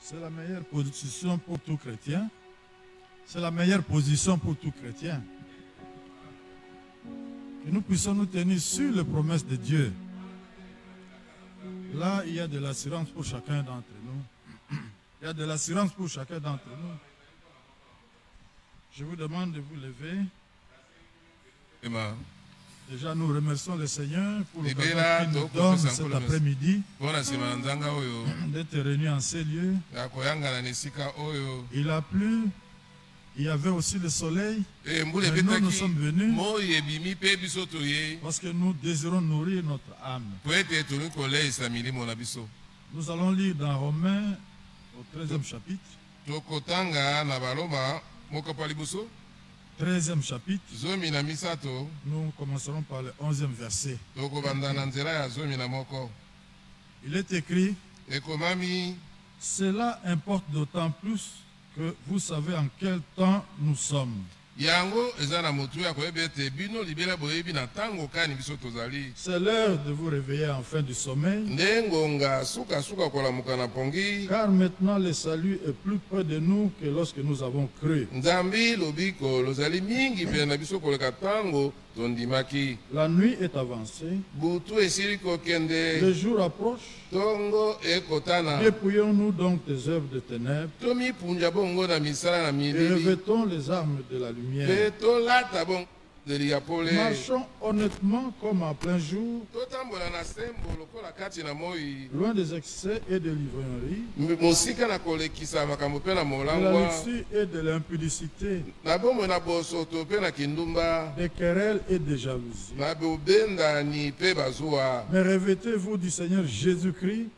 C'est la meilleure position pour tout chrétien. C'est la meilleure position pour tout chrétien. Que nous puissions nous tenir sur les promesses de Dieu. Là, il y a de l'assurance pour chacun d'entre nous. Il y a de l'assurance pour chacun d'entre nous. Je vous demande de vous lever. Déjà, nous remercions le Seigneur pour le qu'il nous donne cet après-midi d'être réunis en ces lieux. Il a plu, il y avait aussi le soleil. Mais nous sommes venus parce que nous désirons nourrir notre âme. Nous allons lire dans Romains au 13e chapitre. 13e chapitre, nous commencerons par le 11e verset. Il est écrit, cela importe d'autant plus que vous savez en quel temps nous sommes. C'est l'heure de vous réveiller enfin du sommeil. Car maintenant le salut est plus près de nous que lorsque nous avons cru. La nuit est avancée. Le jour approche. Dépouillons-nous donc des œuvres de ténèbres. Et revêtons les armes de la lumière. Marchons honnêtement comme en plein jour, loin des excès et de l'ivrognerie, de la luxure et de l'impudicité, des querelles et des jalousies. Mais revêtez-vous du Seigneur Jésus-Christ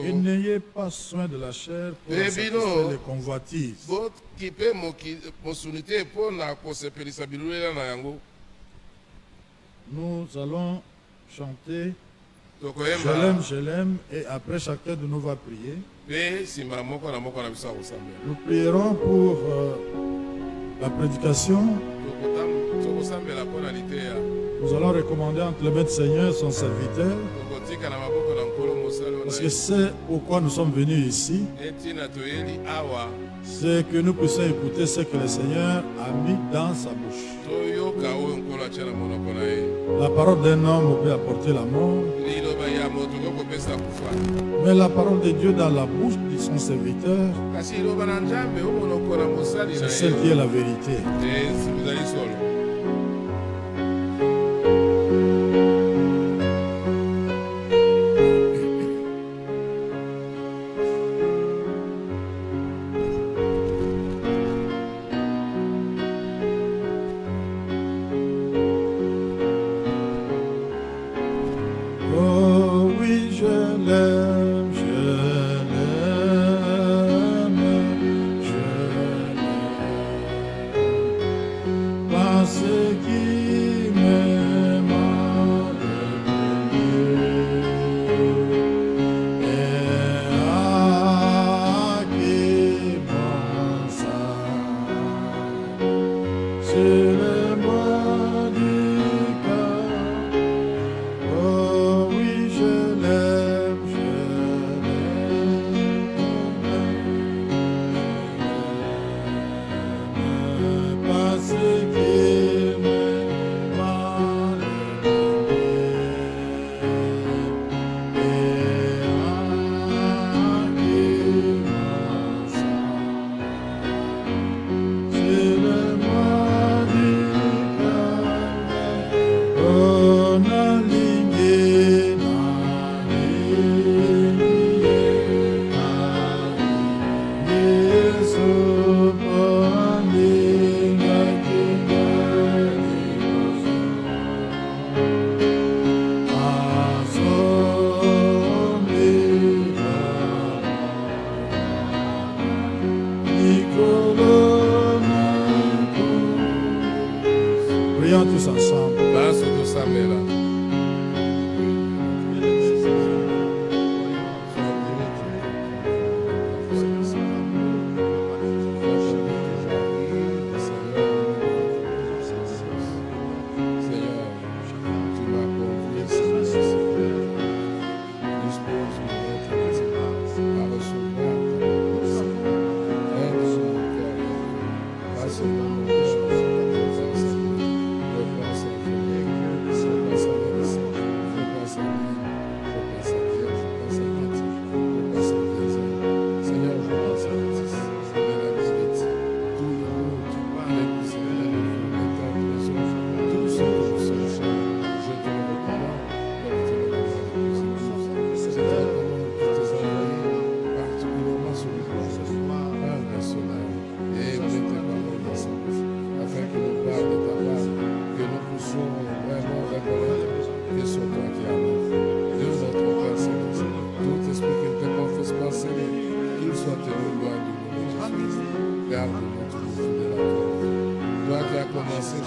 et n'ayez pas soin de la chair pour satisfaire les convoitises. Nous allons chanter Je l'aime, et après chacun de nous va prier. Nous prierons pour la prédication. Nous allons recommander entre les mains du Seigneur son serviteur, parce que c'est pourquoi nous sommes venus ici. C'est que nous puissions écouter ce que le Seigneur a mis dans sa bouche. La parole d'un homme peut apporter la mort, mais la parole de Dieu dans la bouche de son serviteur, c'est celle qui est la vérité.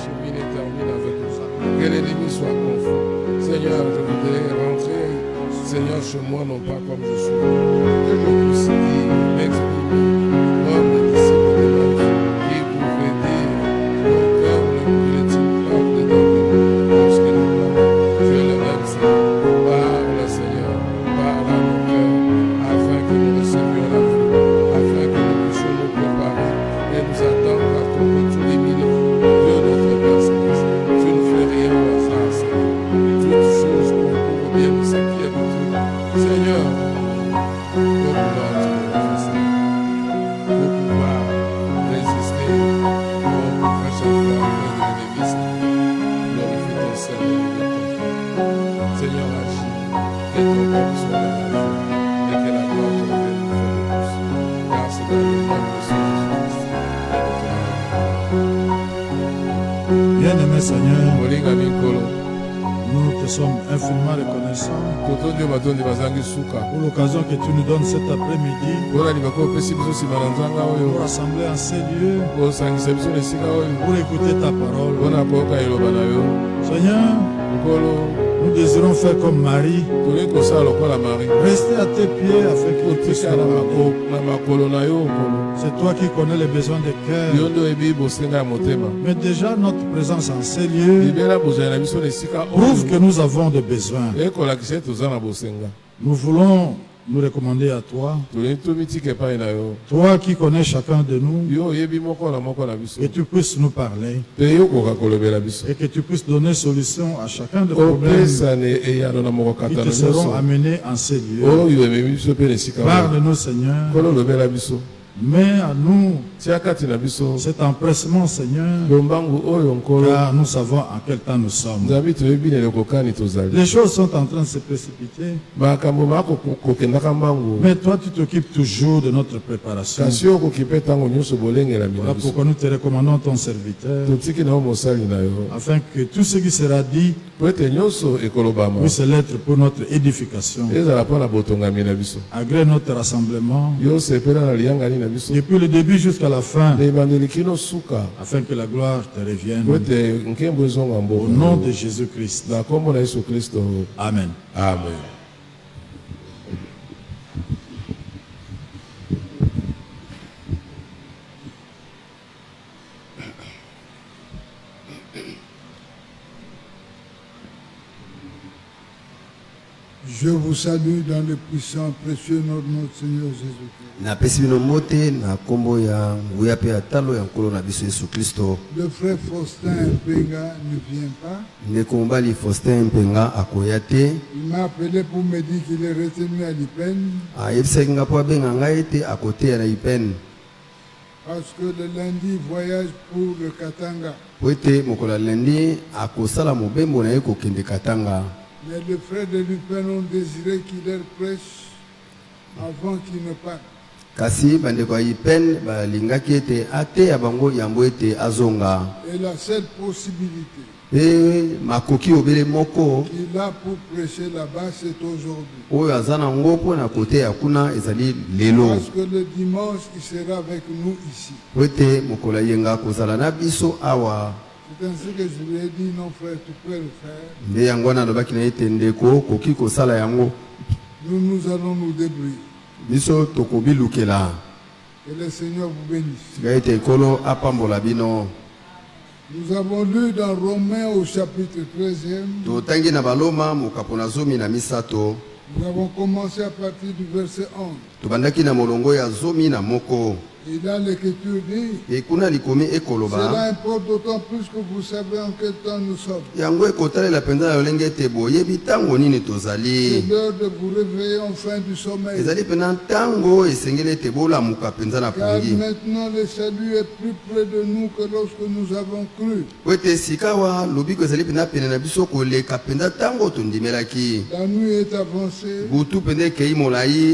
achemine et termine avec nous. Que l'ennemi soit confus. Seigneur, je voudrais rentrer, Seigneur, chez moi, non pas comme je suis. Que je puisse dire, m'exprimer, comme le disciple de l'œuvre, qui pouvait dire, mon cœur ne brûle-t-il pas dedans de nous, lorsque nous parlons. Tu es le même Seigneur. Parle, Seigneur, parle à nos cœurs, afin que nous recevions la vie, afin que nous puissions nous préparer et nous attendre à tous les minutes. Dieu notre Père Céleste, tu ne fais rien au hasard, Seigneur. Toutes choses concourent bien de ce qui est de Dieu. Seigneur, nous voulons te remercier pour pouvoir résister au prêche à foi de l'ennemi. Glorifie ton Seigneur et ton Frère. Seigneur, agis, que ton corps soit dans la vie et que la gloire te revienne une fois de plus. Car c'est dans le nom de Jésus-Christ et de ton Bien-aimé Seigneur, Molinga Mikolo. nous te sommes infiniment reconnaissants pour l'occasion que tu nous donnes cet après-midi pour rassembler en ces lieux pour écouter ta parole. Seigneur, nous désirons faire comme Marie, rester à tes pieds afin que tu puisses nous parler. C'est toi qui connais les besoins des cœurs. Mais déjà notre présence en ces lieux prouve que nous avons des besoins. Nous voulons nous recommander à toi, toi qui connais chacun de nous, que tu puisses nous parler et que tu puisses donner solution à chacun des problèmes qui te seront amenés en ces lieux. Parle-nous, Seigneur. Mais à nous cet empressement, Seigneur, car nous savons en quel temps nous sommes. Les choses sont en train de se précipiter, mais toi tu t'occupes toujours de notre préparation. Voilà pourquoi nous te recommandons ton serviteur, afin que tout ce qui sera dit puisse l'être pour notre édification. Agrée notre rassemblement depuis le début jusqu'à la fin, afin que la gloire te revienne. Au nom de Jésus-Christ. Amen. Amen. Je vous salue dans le puissant, précieux nom de notre Seigneur Jésus-Christ. Le frère Faustin Mpenga ne vient pas. Il m'a appelé pour me dire qu'il est retenu à l'IPEN. Parce que le lundi, il voyage pour le Katanga. Mais les frères de l'UPEN ont désiré qu'il leur prêche avant qu'il ne parte. Et la seule possibilité qu'il a pour prêcher là-bas, c'est aujourd'hui. Parce que le dimanche, il sera avec nous ici. C'est ainsi que je lui ai dit, non frère, tu peux le faire. Nous allons nous débrouiller. Que le Seigneur vous bénisse. Nous avons lu dans Romains au chapitre 13e. Nous avons commencé à partir du verset 11. Et là, l'Écriture dit, cela importe d'autant plus que vous savez en quel temps nous sommes. C'est l'heure de vous réveiller enfin du sommeil. Car maintenant, le salut est plus près de nous que lorsque nous avons cru. La nuit est avancée,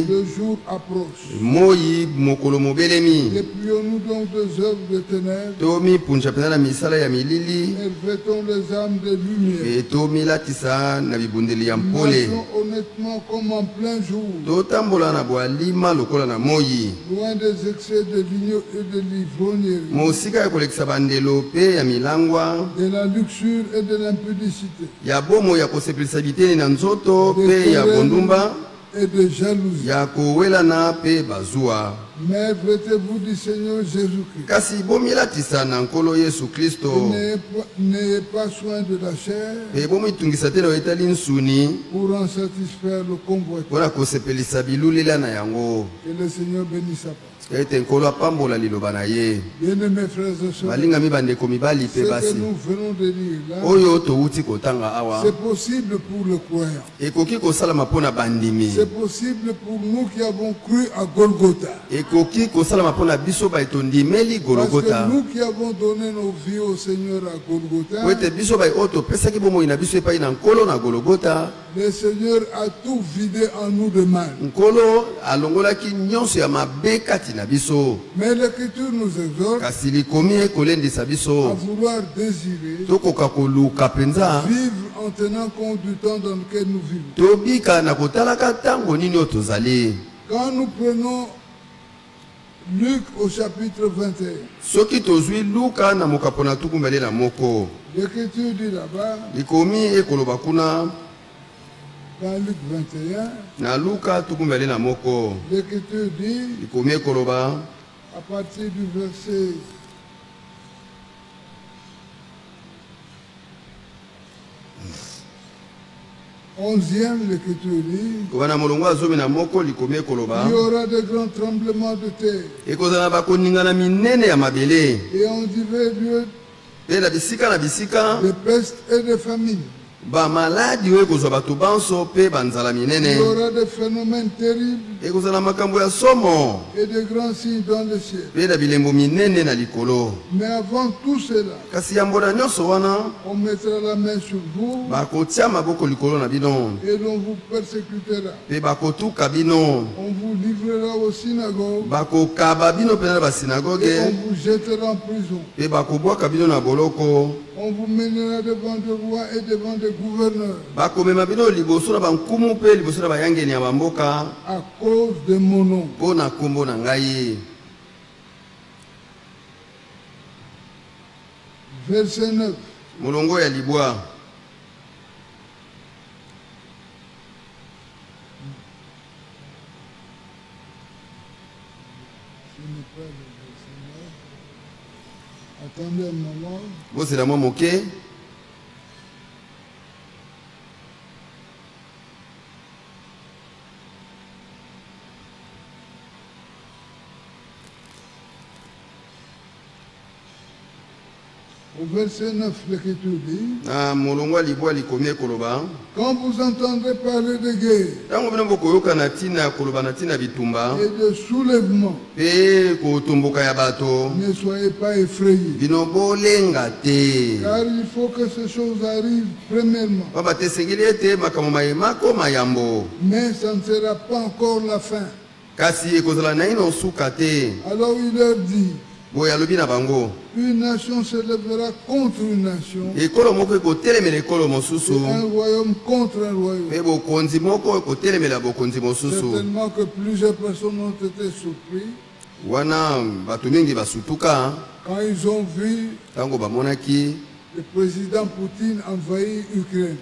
le jour approche. Déplions-nous donc des œuvres de ténèbres. Et vêtons les âmes de lumière. Marchons honnêtement comme en plein jour. Loin des excès de l'igno et de l'ivrognerie. De la luxure et de l'impudicité. Et de jalousie. Mais vêtez-vous du Seigneur Jésus-Christ. N'ayez pas soin de la chair pour en satisfaire le convoitise. Que le Seigneur bénisse sa part. Bien-aimés frères et sœurs, ce que nous venons de lire là, c'est possible pour le croyant. C'est possible pour nous qui avons cru à Golgotha. Parce que nous qui avons donné nos vies au Seigneur à Golgotha, le Seigneur a tout vidé en nous de mal. Mais l'Écriture nous exhorte à vouloir désirer vivre en tenant compte du temps dans lequel nous vivons. Quand nous prenons Luc au chapitre 21, l'Écriture dit là-bas, dans Luc 21, l'Écriture dit, à partir du verset 11e, l'Écriture dit, il y aura de grands tremblements de terre. Et en divers lieux, de peste et de famine. Il y aura des phénomènes terribles et de grands signes dans le ciel. Mais avant tout cela, on mettra la main sur vous et l'on vous persécutera. On vous livrera aux synagogues et on vous jettera en prison. On vous mènera devant des rois et devant des gouverneurs à cause de mon nom. Verset 9. Attendez un moment. C'est la moment, ok? Au verset 9, l'Écriture dit, quand vous entendrez parler de guerre et de soulèvement, ne soyez pas effrayés. Car il faut que ces choses arrivent premièrement. Mais ça ne sera pas encore la fin. Alors il leur dit, une nation se lèvera contre une nation et un royaume contre un royaume. Certainement que plusieurs personnes ont été surpris quand ils ont vu le président Poutine envahir l'Ukraine.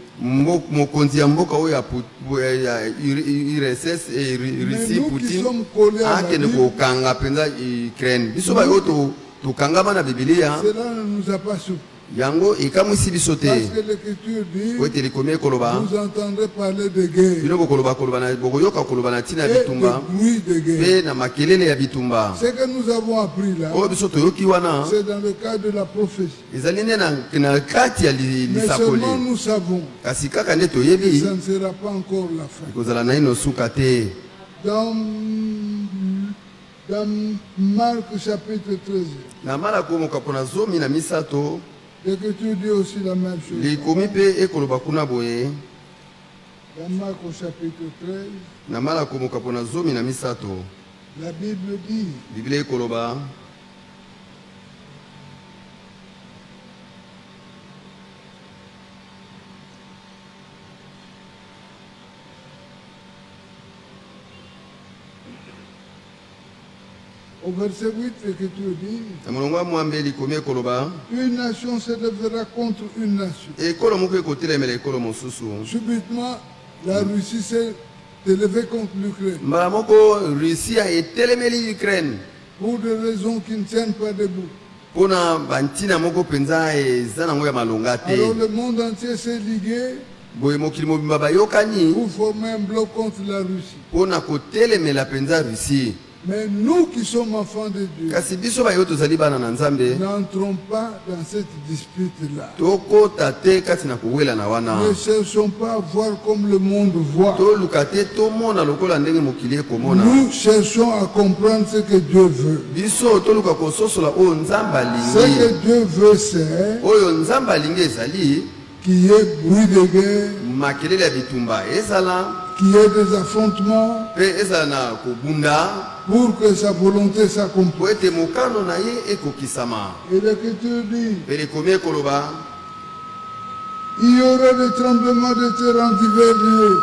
Mais nous qui sommes collés à la Bible, cela ne nous a pas surpris. Parce que l'Écriture dit, vous entendrez parler de guerre et de bruit de guerre. Ce que nous avons appris là, c'est dans le cadre de la prophétie. Mais seulement nous savons que ça ne sera pas encore la fin. Dans Marc chapitre 13, l'Écriture dit aussi la même chose. Dans Marc au chapitre 13, La Bible dit. Bible koloba. Au verset 8, l'Écriture dit, une nation se lèvera contre une nation. Subitement, la Russie s'est élevée contre l'Ukraine. Pour des raisons qui ne tiennent pas debout. Alors le monde entier s'est ligué pour former un bloc contre la Russie. Mais nous qui sommes enfants de Dieu, n'entrons pas dans cette dispute-là. Ne cherchons pas à voir comme le monde voit. Nous cherchons à comprendre ce que Dieu veut. Ce que Dieu veut, c'est qu'il y ait bruit de guerre, qu'il y ait des affrontements, pour que sa volonté s'accomplisse. Et l'Écriture dit, il y aura des tremblements de terre en divers lieux.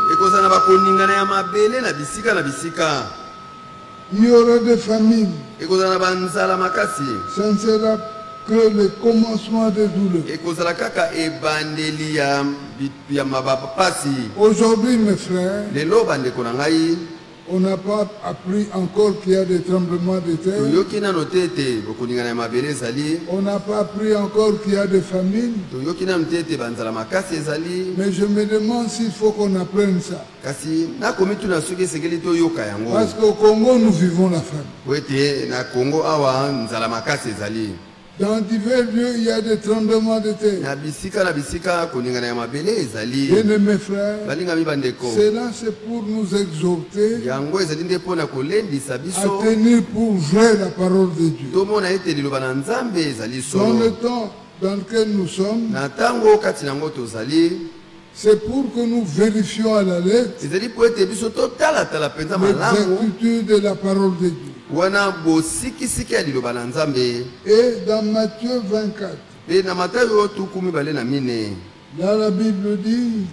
Il y aura des famines. Ça ne sera que le commencement des douleurs. Aujourd'hui, mes frères, on n'a pas appris encore qu'il y a des tremblements de terre. On n'a pas appris encore qu'il y a des famines. Mais je me demande s'il faut qu'on apprenne ça. Parce qu'au Congo, nous vivons la famine. Dans divers lieux, il y a des tremblements de terre. Bien mes frères, cela c'est pour nous exhorter à tenir pour vrai la parole de Dieu. Dans le temps dans lequel nous sommes, c'est pour que nous vérifions à la lettre l'exécution de la parole de Dieu. Et dans Matthieu 24, là la Bible dit,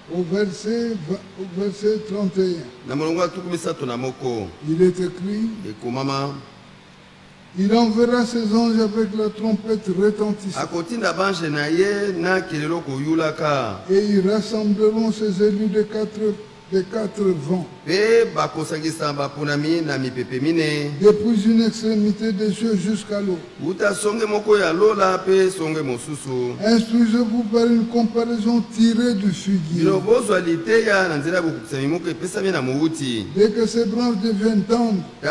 au verset 31, il est écrit, il enverra ses anges avec la trompette retentissante et ils rassembleront ses élus des quatre vents, depuis une extrémité des cieux jusqu'à l'autre. Instruisez-vous par une comparaison tirée du figuier. Dès que ces branches deviennent tendres et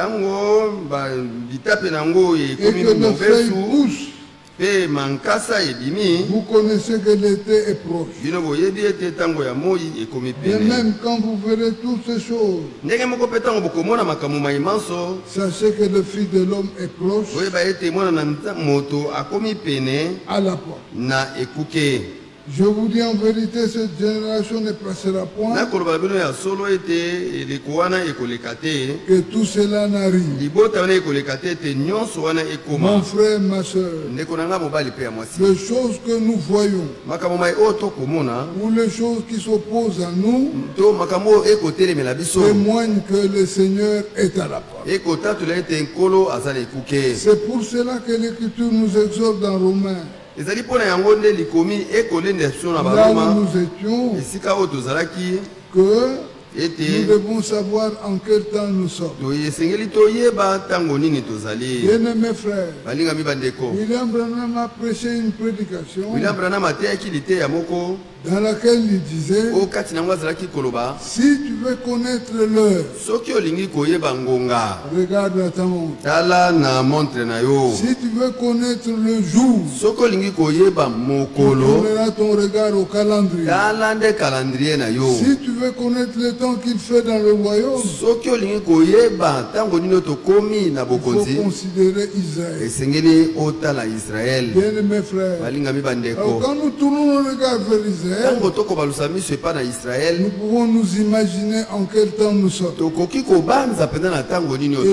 que les feuilles poussent, vous connaissez que l'été est proche. Et même quand vous verrez toutes ces choses, sachez que le Fils de l'homme est proche à la porte. Je vous dis en vérité, cette génération ne passera point que tout cela n'arrive. Mon frère, ma soeur, les choses que nous voyons ou les choses qui s'opposent à nous témoignent que le Seigneur est à la porte. C'est pour cela que l'Écriture nous exhorte dans Romains. Là où nous étions, que nous devons savoir en quel temps nous sommes. Bien-aimés frères, William Branham a prêché une prédication dans laquelle il disait, si tu veux connaître l'heure, regarde à ta montre. Si tu veux connaître le jour, tourneras ton regard au calendrier. Si tu veux connaître le temps qu'il fait dans le royaume, il faut considérer Israël. Bien mes frères, alors quand nous tournons le regard vers Israël, nous pouvons nous imaginer en quel temps nous sommes. Et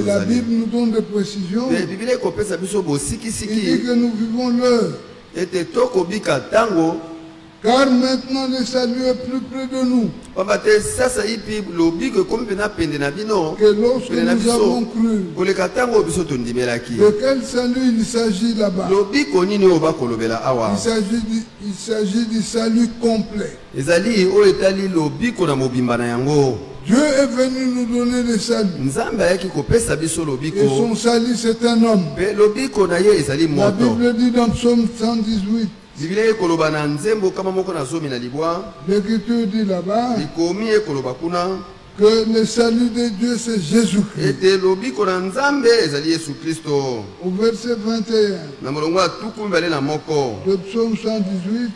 la Bible nous donne des précisions. Il dit que nous vivons l'heure. Car maintenant le salut est plus près de nous que lorsque nous avons cru. De quel salut il s'agit là-bas? Il s'agit du salut complet. Dieu est venu nous donner le salut. Et son salut c'est un homme. La Bible dit dans Psaume 118. L'Écriture dit là-bas que le salut de Dieu c'est Jésus-Christ. Au verset 21 de Psaume 118,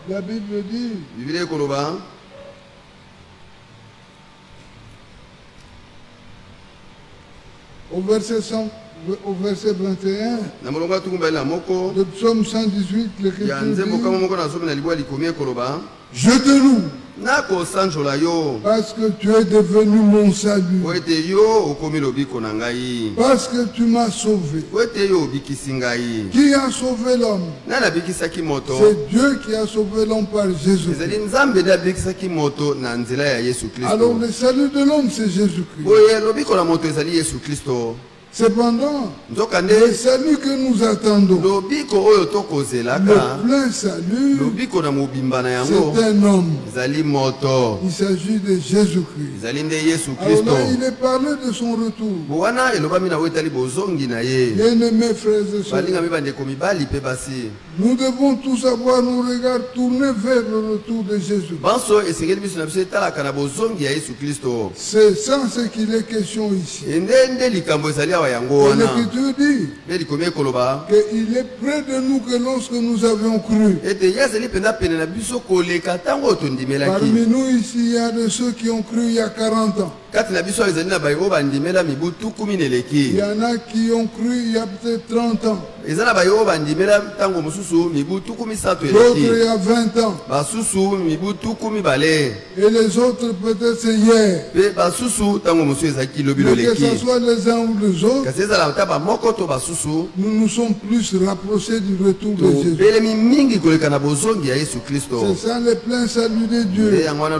la Bible dit au verset 21 de Psaume 118, l'Écriture dit, je te loue parce que tu es devenu mon salut, parce que tu m'as sauvé. Qui a sauvé l'homme? C'est Dieu qui a sauvé l'homme par Jésus. Alors le salut de l'homme c'est Jésus-Christ. Cependant, le salut que nous attendons, le plein salut, c'est un homme. Il s'agit de Jésus-Christ. Alors là, il est parlé de son retour. Bien-aimés frères et sœurs, nous devons tous avoir nos regards tournés vers le retour de Jésus. C'est ça ce qu'il est question ici. L'Écriture dit qu'il est près de nous que lorsque nous avions cru. Parmi nous ici, il y a de ceux qui ont cru il y a 40 ans. Il y en a qui ont cru il y a peut-être 30 ans. D'autres il y a 20 ans. Et les autres peut-être c'est hier. Mais que ce soit les uns ou les autres, nous nous sommes plus rapprochés du retour de Jésus. C'est ça le plein salut de Dieu. Alors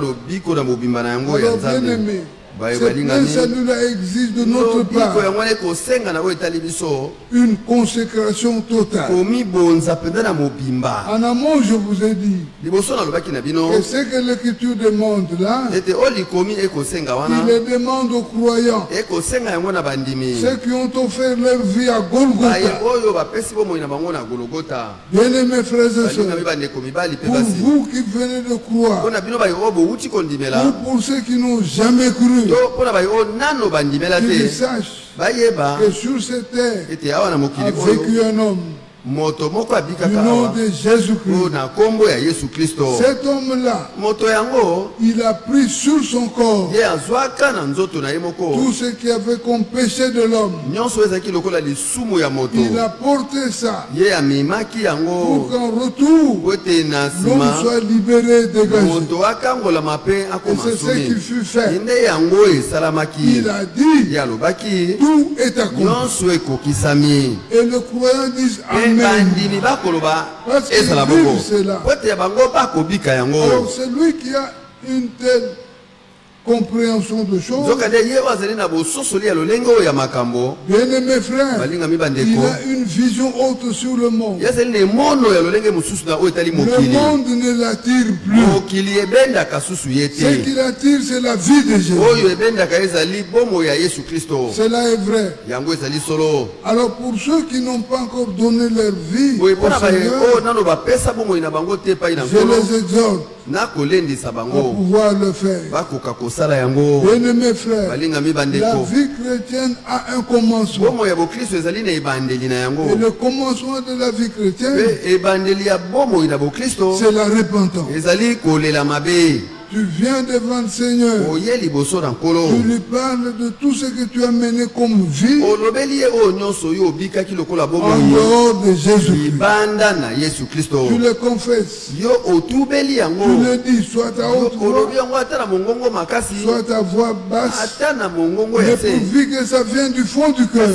bien aimé, ce plein salut-là exige de notre part une consécration totale. En amont, je vous ai dit que ce que l'Écriture demande là, il le demande aux croyants, ceux qui ont offert leur vie à Golgotha. Bien-aimés frères et sœurs, pour vous qui venez de croire, ou pour ceux qui n'ont jamais cru, qu'ils sachent que sur cette terre a vécu un homme du nom de Jésus-Christ. Cet homme-là, il a pris sur son corps tout ce qui avait comme péché de l'homme. Il a porté ça pour qu'en retour, l'homme soit libéré, dégagé. Et c'est ce qui fut fait. Il a dit, tout est accompli. Et le croyant dit Amen. Parce qu'il vit cela. Alors celui qui a une telle compréhension de choses. Bien-aimé frère, il a une vision haute sur le monde. Le monde ne l'attire plus. Ce qui l'attire, c'est la vie de Jésus. Cela est vrai. Alors pour ceux qui n'ont pas encore donné leur vie au Seigneur, je les exhorte à pouvoir le faire. Bien-aimés frères, la vie chrétienne a un commencement. Et le commencement de la vie chrétienne, c'est la repentance. Tu viens devant le Seigneur. Tu lui parles de tout ce que tu as mené comme vie en dehors de Jésus-Christ. Tu le confesses. Tu le dis, soit à haute voix, soit à voix basse, mais pourvu que ça vient du fond du cœur.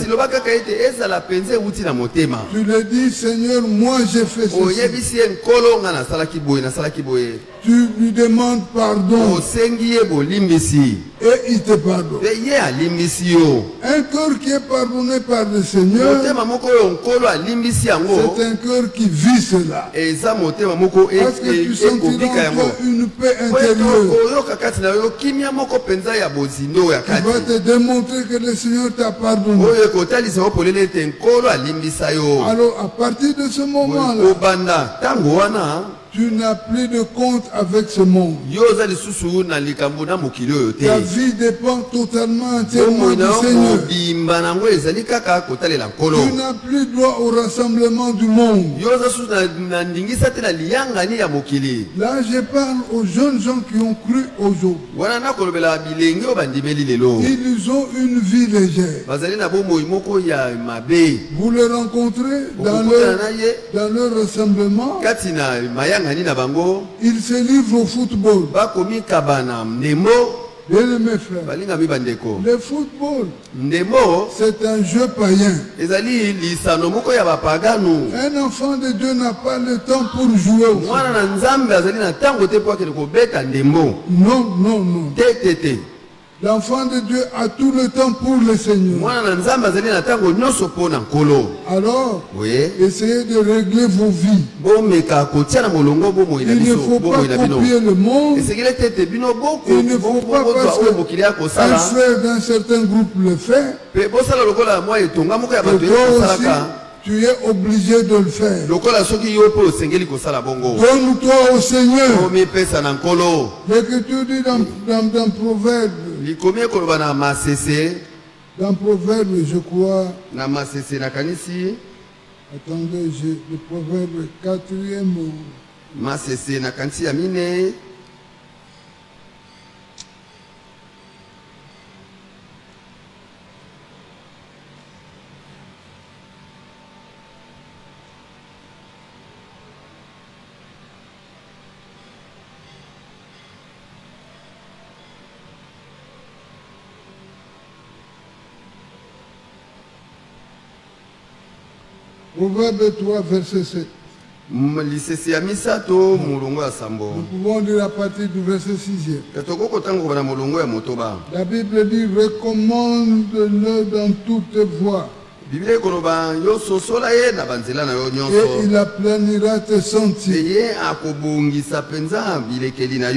Tu le dis, Seigneur, moi j'ai fait ceci. Tu lui demandes pardon. Et il te pardonne. Un cœur qui est pardonné par le Seigneur, c'est un cœur qui vit cela. Parce que tu sentiras en toi une paix intérieure qui va te démontrer que le Seigneur t'a pardonné. Alors à partir de ce moment-là, tu n'as plus de compte avec ce monde. Ta vie dépend totalement entièrement du Seigneur. Tu n'as plus droit au rassemblement du monde. Là, je parle aux jeunes gens qui ont cru aujourd'hui. Ils ont une vie légère. Vous les rencontrez dans leur rassemblement. Il se livre au football. Bien-aimés frères, le football, c'est un jeu païen. Un enfant de Dieu n'a pas le temps pour jouer au football. Non. L'enfant de Dieu a tout le temps pour le Seigneur. Alors, essayez de régler vos vies. Il ne faut pas copier le monde. Il ne faut pas parce qu'un frère d'un certain groupe le fait, que toi aussi, tu es obligé de le faire. Donne-toi au Seigneur. L'Écriture dit dans Proverbe. Dans Proverbe, je crois. Attendez, le Proverbe 4e. Proverbe 3, verset 7. Nous pouvons lire à partir du verset 6e. La Bible dit, recommande-le dans toutes voies. Et il aplanira tes sentiers.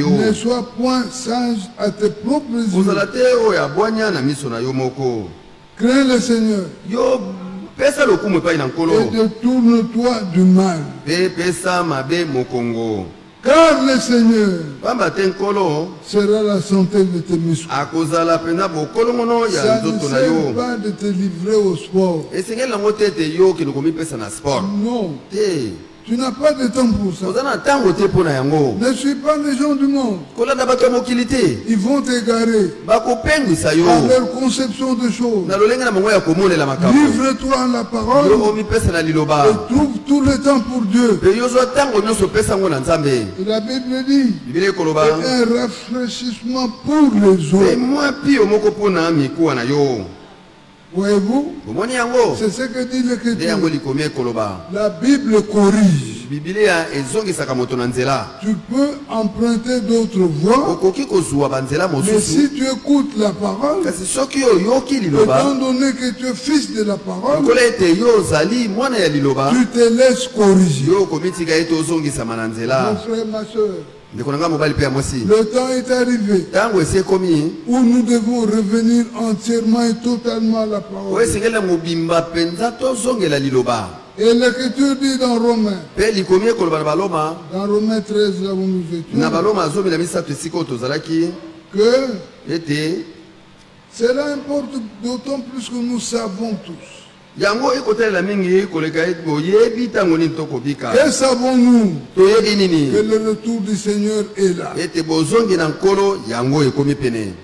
Ne sois point sage à tes propres yeux. Crains le Seigneur. Et détourne-toi du mal. Car le Seigneur sera la santé de tes muscles. Ça ne sert pas de te livrer au sport. Non. Tu n'as pas de temps pour ça. Ne suis pas les gens du monde. Ils vont t'égarer à leur conception de choses. Livre-toi à la parole et trouve tout le temps pour Dieu. Et la Bible dit, un rafraîchissement pour les autres. Voyez-vous, c'est ce que dit l'Écriture. La Bible corrige. Tu peux emprunter d'autres voies. Mais si tu écoutes la parole, étant donné que tu es fils de la parole, tu te laisses corriger. Mon frère, ma soeur, le temps est arrivé où nous devons revenir entièrement et totalement à la parole. Et l'Écriture dit dans Romains 13, là où nous étions, que cela importe d'autant plus que nous savons tous. Que savons-nous? Que le retour du Seigneur est là.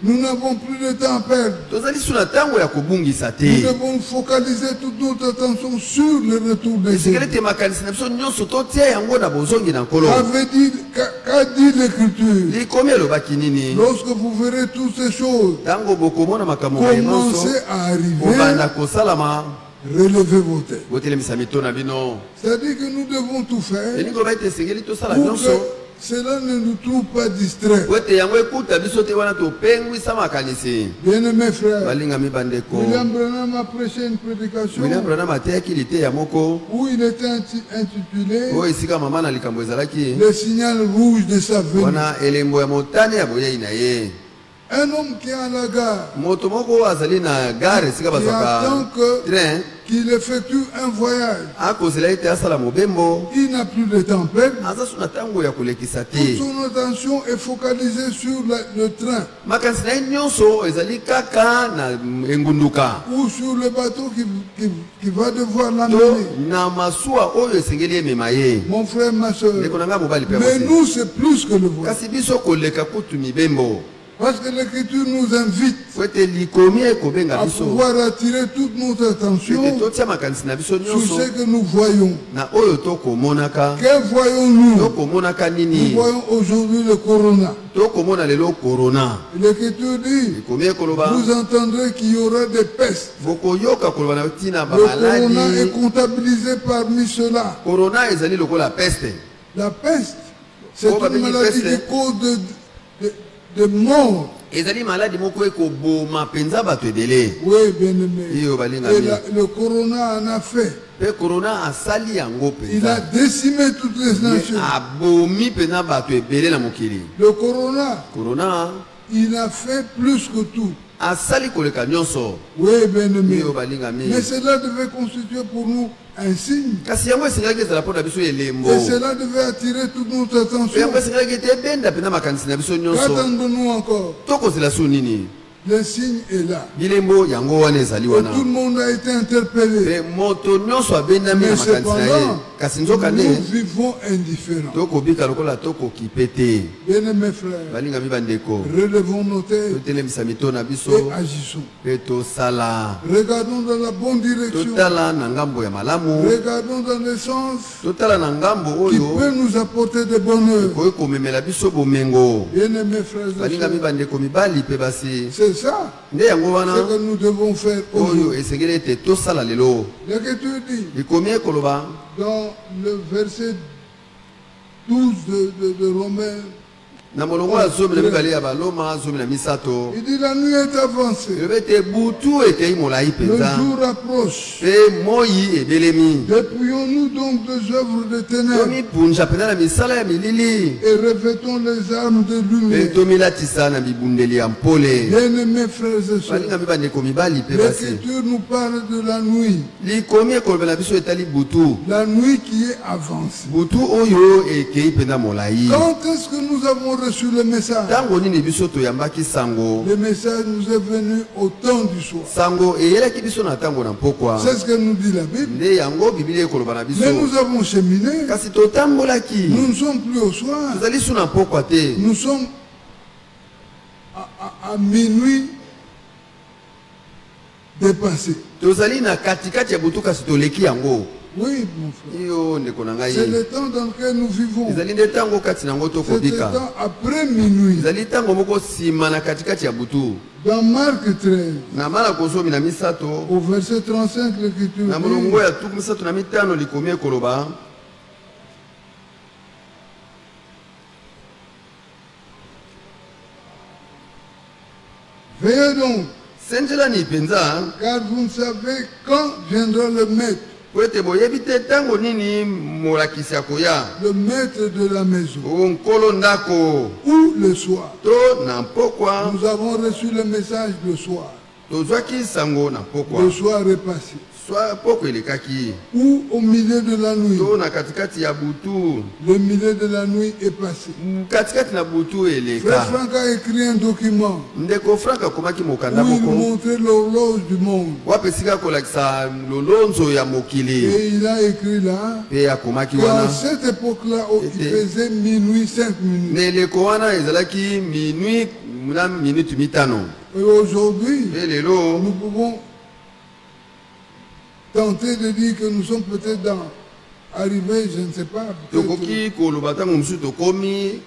Nous n'avons plus de temps à perdre. Nous devons focaliser toute notre attention sur le retour de Jésus. Qu'a dit l'Écriture? Lorsque vous verrez toutes ces choses commencer à arriver, relevez vos têtes. C'est-à-dire que nous devons tout faire pour que cela ne nous trouve pas distraits. Bien-aimés frères, William Branham a prêché une prédication où il était intitulé Le signal rouge de sa venue. Un homme qui est à la gare, qui attend qu'il effectue un voyage, il n'a plus de temps à perdre. Toute son attention est focalisée sur le train ou sur le bateau qui va devoir l'amener. Mon frère, ma soeur, mais nous c'est plus que le voyage. Parce que l'Écriture nous invite à pouvoir attirer toute notre attention sur ce que nous voyons. Que voyons-nous? Nous voyons aujourd'hui le corona. L'Écriture dit, vous entendrez qu'il y aura des pestes. Le corona est comptabilisé parmi cela. La peste, c'est une maladie qui cause de mort. Oui, bien-aimé. Et le corona en a fait. Il a décimé toutes les nations. Le corona, il a fait plus que tout. Oui, bien-aimé. Mais cela devait constituer pour nous un signe. Et cela devait attirer toute notre attention. Qu'attendons-nous encore? Le signe est là. Et tout le monde a été interpellé. Mais cependant, nous vivons indifférents. Bien-aimés frères, relevons nos têtes et agissons. Regardons dans la bonne direction. Regardons dans le sens qui peut nous apporter de bonheur. Bien-aimés frères et sœurs, c'est ça ce que nous devons faire aujourd'hui. L'Écriture dit dans le verset 12 de Romains, il dit la nuit est avancée, le jour approche. Dépouillons-nous donc des œuvres de ténèbres et revêtons les armes de lumière. Bien-aimés frères et sœurs, l'Écriture nous parle de la nuit. La nuit qui est avancée. Quand est-ce que nous avons reçu le message? Le message nous est venu au temps du soir. C'est ce que nous dit la Bible. Mais nous avons cheminé. Nous ne sommes plus au soir. Nous sommes à minuit dépassé. Oui, mon frère. C'est le temps dans lequel nous vivons. C'est le temps après minuit. Dans Marc 13, au verset 35, l'Écriture dit, Veillez donc, car vous ne savez quand viendra le maître. Le maître de la maison. Ou le soir. Nous avons reçu le message le soir. Le soir est passé. Ou au milieu de la nuit. Le milieu de la nuit est passé. Frère Franck a écrit un document où il montrait l'horloge du monde. Et il a écrit là qu'à cette époque-là, il faisait minuit 5 minutes. Et aujourd'hui, nous pouvons tenter de dire que nous sommes peut-être arrivés, je ne sais pas.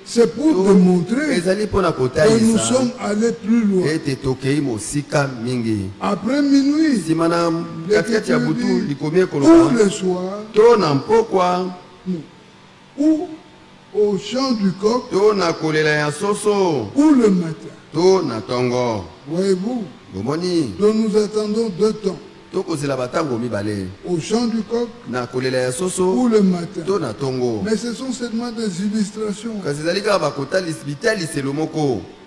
C'est pour démontrer que nous sommes allés plus loin. Après minuit, ou le soir, ou au chant du coq, ou le matin. Voyez-vous, donc nous attendons 2 temps. Au chant du coq ou le matin. Mais ce sont seulement des illustrations.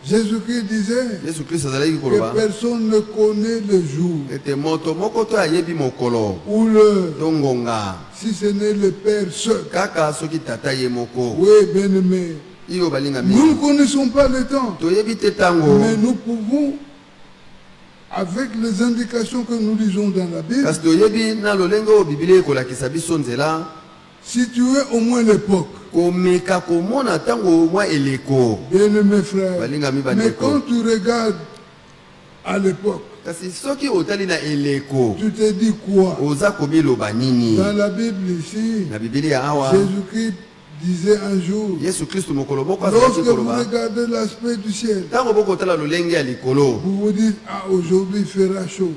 Jésus-Christ disait que personne ne connaît le jour ou l'heure, si ce n'est le Père seul. Oui, bien-aimé. Nous ne connaissons pas le temps, mais nous pouvons, avec les indications que nous lisons dans la Bible, situer au moins l'époque. Bien-aimé frère, mais quand tu regardes à l'époque, tu te dis quoi? Dans la Bible ici, Jésus-Christ disait un jour, lorsque vous regardez l'aspect du ciel, vous vous dites, ah, aujourd'hui il fera chaud.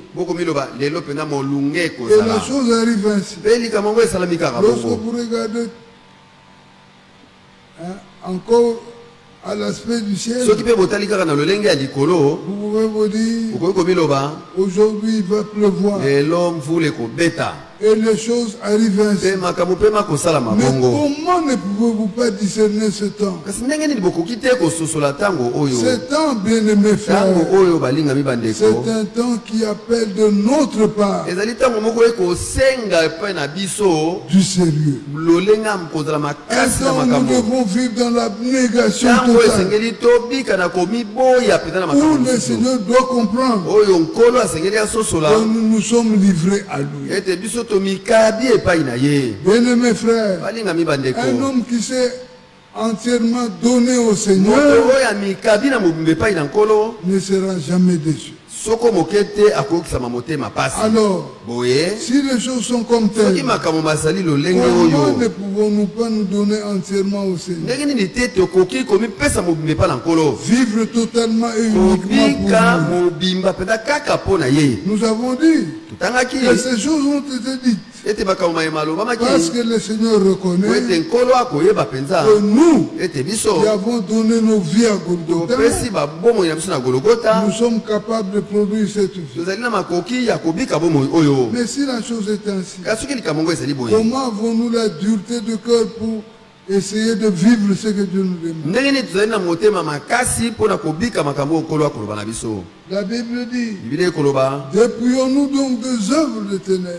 Et la chose arrive ainsi. Lorsque vous regardez encore à l'aspect du ciel, vous pouvez vous dire, aujourd'hui il va pleuvoir. Et les choses arrivent ainsi. Mais comment ne pouvez-vous pas discerner ce temps? Ce temps, bien-aimé frère, c'est un temps qui appelle de notre part du sérieux. Un temps où nous devons vivre dans l'abnégation totale, où le Seigneur doit comprendre que nous nous sommes livrés à lui. Bien-aimé frère, un homme qui s'est entièrement donné au Seigneur ne sera jamais déçu. Alors, si les choses sont comme telles, comment ne pouvons-nous pas nous donner entièrement au Seigneur? Vivre totalement et uniquement pour lui. Nous avons dit que ces choses ont été dites parce que le Seigneur reconnaît que nous qui avons donné nos vies à Golgotha, nous sommes capables de produire cette vie. Mais si la chose est ainsi, comment avons-nous la dureté de cœur pour essayer de vivre ce que Dieu nous demande? La Bible dit, dépouillons-nous donc des œuvres de ténèbres.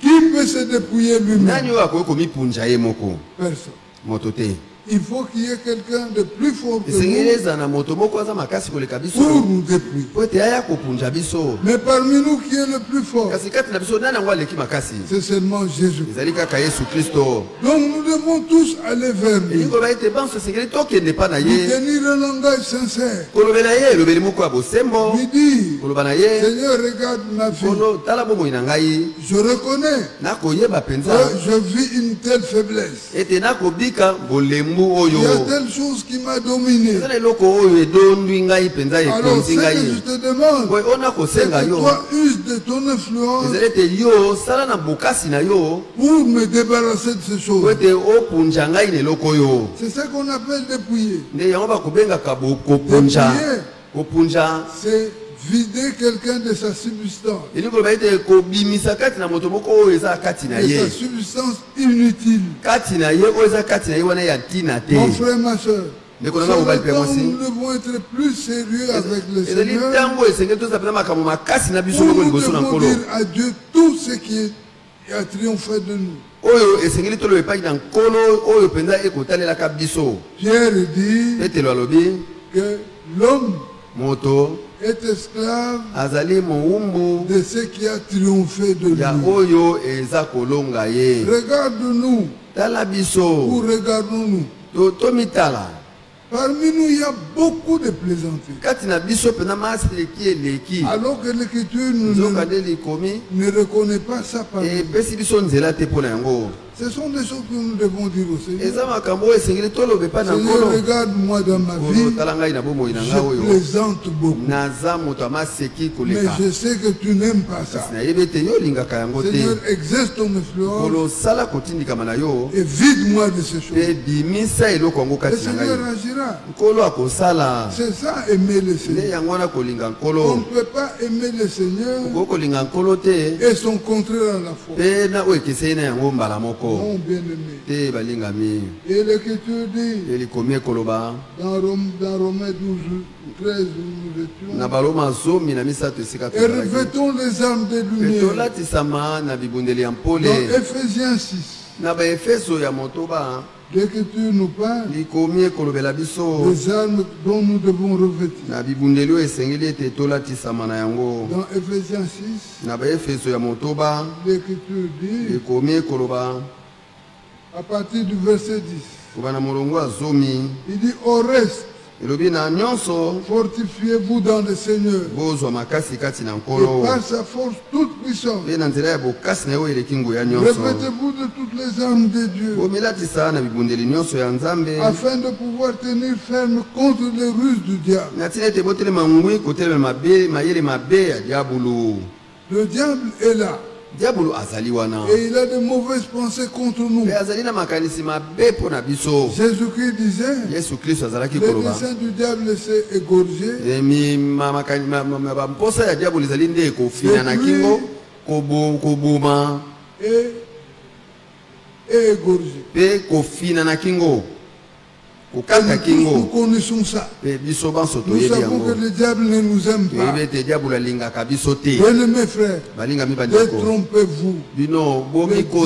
Qui peut se dépouiller lui-même? Personne. Il faut qu'il y ait quelqu'un de plus fort que nous pour nous dépouiller. Mais parmi nous, qui est le plus fort? C'est seulement Jésus. Donc nous devons tous aller vers lui. Nous tenir un langage sincère. Lui dire, Seigneur, regarde ma vie. Je reconnais que je vis une telle faiblesse. telle chose qui m'a dominé. Alors Alors, ce que je te demande, c'est que toi uses de ton influence pour me débarrasser de ces choses. C'est ça qu'on appelle dépouiller. C'est vider quelqu'un de sa substance. Et sa substance inutile. Mon frère, ma soeur, nous devons être plus sérieux avec le Seigneur. Nous devons dire à Dieu tout ce qui a triomphé de nous. Pierre dit que l'homme est esclave de ce qui a triomphé de lui. Regarde-nous. Où regardons-nous? Parmi nous, il y a beaucoup de plaisanteries. Alors que l'Écriture ne reconnaît pas ça par nous. Ce sont des choses que nous devons dire au Seigneur. Seigneur, regarde-moi dans ma vie. Je plaisante beaucoup. Mais je sais que tu n'aimes pas ça. Seigneur, exerce ton influence et vide-moi de ces choses. Le Seigneur agira. C'est ça, aimer le Seigneur. On ne peut pas aimer le Seigneur et son contraire à la foi. Non, bien-aimé. Et l'Écriture dit dans Romains 12, 13, nous étions, et revêtons les armes de lumière. Dans Ephésiens 6, l'Écriture nous parle des armes dont nous devons revêtir. Dans Ephésiens 6, l'Écriture dit, à partir du verset 10, il dit, au reste, fortifiez-vous dans le Seigneur et par sa force toute puissante. Revêtez-vous de toutes les armes de Dieu afin de pouvoir tenir ferme contre les ruses du diable. Le diable est là. Et il a de mauvaises pensées contre nous. Jésus-Christ disait, le dessein du diable s'est égorgé et égorgé. Nous connaissons ça. Nous savons que le diable ne nous aime pas. Bien-aimés frères, détrompez-vous. Le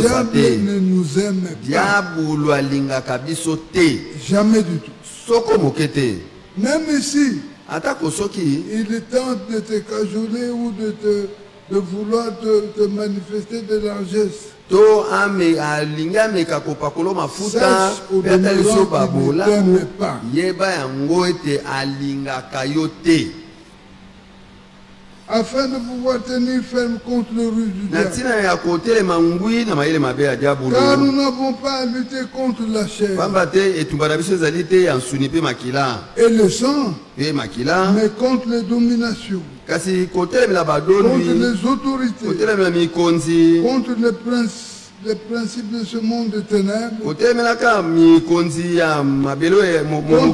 diable ne nous aime pas. Jamais du tout. Même ici, il tente de te cajoler ou de vouloir te manifester de largesse. Sache au demeurant qu'il ne t'aime pas. Afin de pouvoir tenir ferme contre le ruse du diable. Car nous n'avons pas à lutter contre la chair et le sang, mais contre les dominations, contre les autorités, contre les principes de ce monde de ténèbres, contre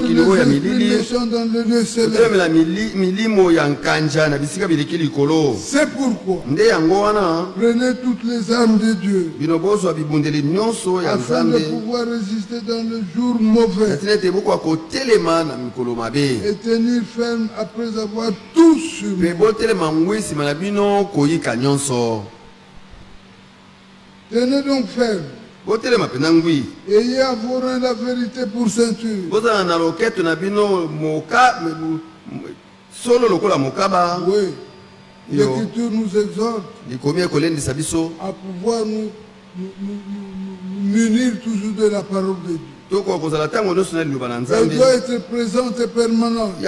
les esprits méchants dans le lieu céleste. C'est pourquoi prenez toutes les armes de Dieu afin de pouvoir résister dans le jour mauvais et tenir ferme après avoir tout surmonté. Tenez donc ferme. Ayez à vos reins la vérité pour ceinture. Oui. L'Écriture nous exhorte à pouvoir nous munir toujours de la parole de Dieu. Elle doit être présente et permanente.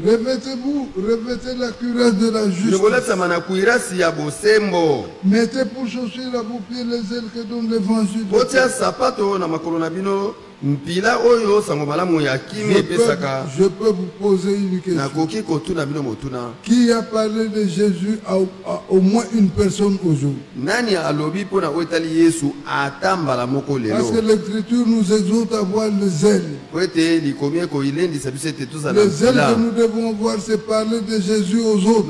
Revêtez la cuirasse de la justice. Mettez pour chaussures à vos pieds les ailes que donne l'évangile. Je peux vous poser une question. Qui a parlé de Jésus à au moins une personne aujourd'hui? Parce que l'Écriture nous exhorte à voir le zèle. Le zèle que nous devons voir, c'est parler de Jésus aux autres.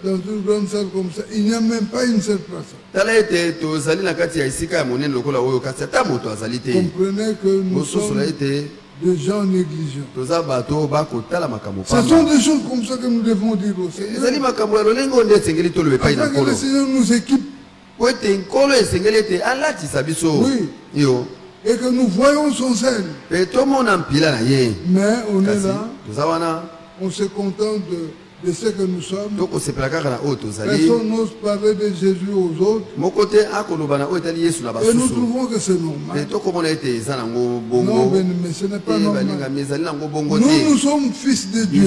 Dans une grande salle comme ça, il n'y a même pas une seule personne. Comprenez que nous sommes des gens négligents. Ce sont des choses comme ça que nous devons dire au Seigneur. Afin que le Seigneur nous équipe. Oui. Et que nous voyons son zèle. Mais on est là. On se contente de ce que nous sommes. Personne n'ose parler de Jésus aux autres. Et nous trouvons que c'est normal. Non, mais ce n'est pas normal. Nous sommes fils de Dieu.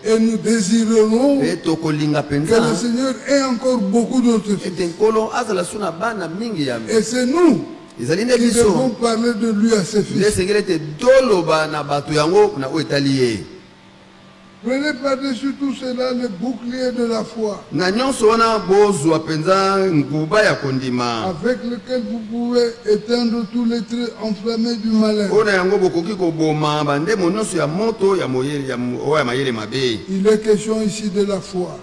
Et nous désirerons que le Seigneur ait encore beaucoup d'autres fils. Et c'est nous qui devons parler de lui à ses fils. Prenez par-dessus tout cela le bouclier de la foi, avec lequel vous pouvez éteindre tous les traits enflammés du malin. Il est question ici de la foi.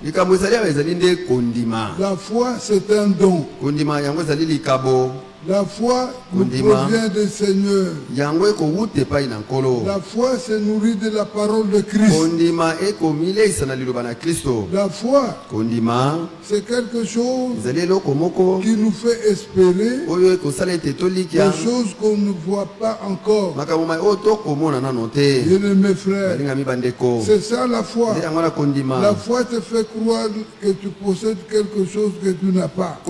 La foi, c'est un don. La foi nous provient du Seigneur. La foi se nourrit de la parole de Christ. La foi, c'est quelque chose qui nous fait espérer des choses qu'on ne voit pas encore. Bien-aimés frères, c'est ça la foi. La foi te fait croire que tu possèdes quelque chose que tu n'as pas.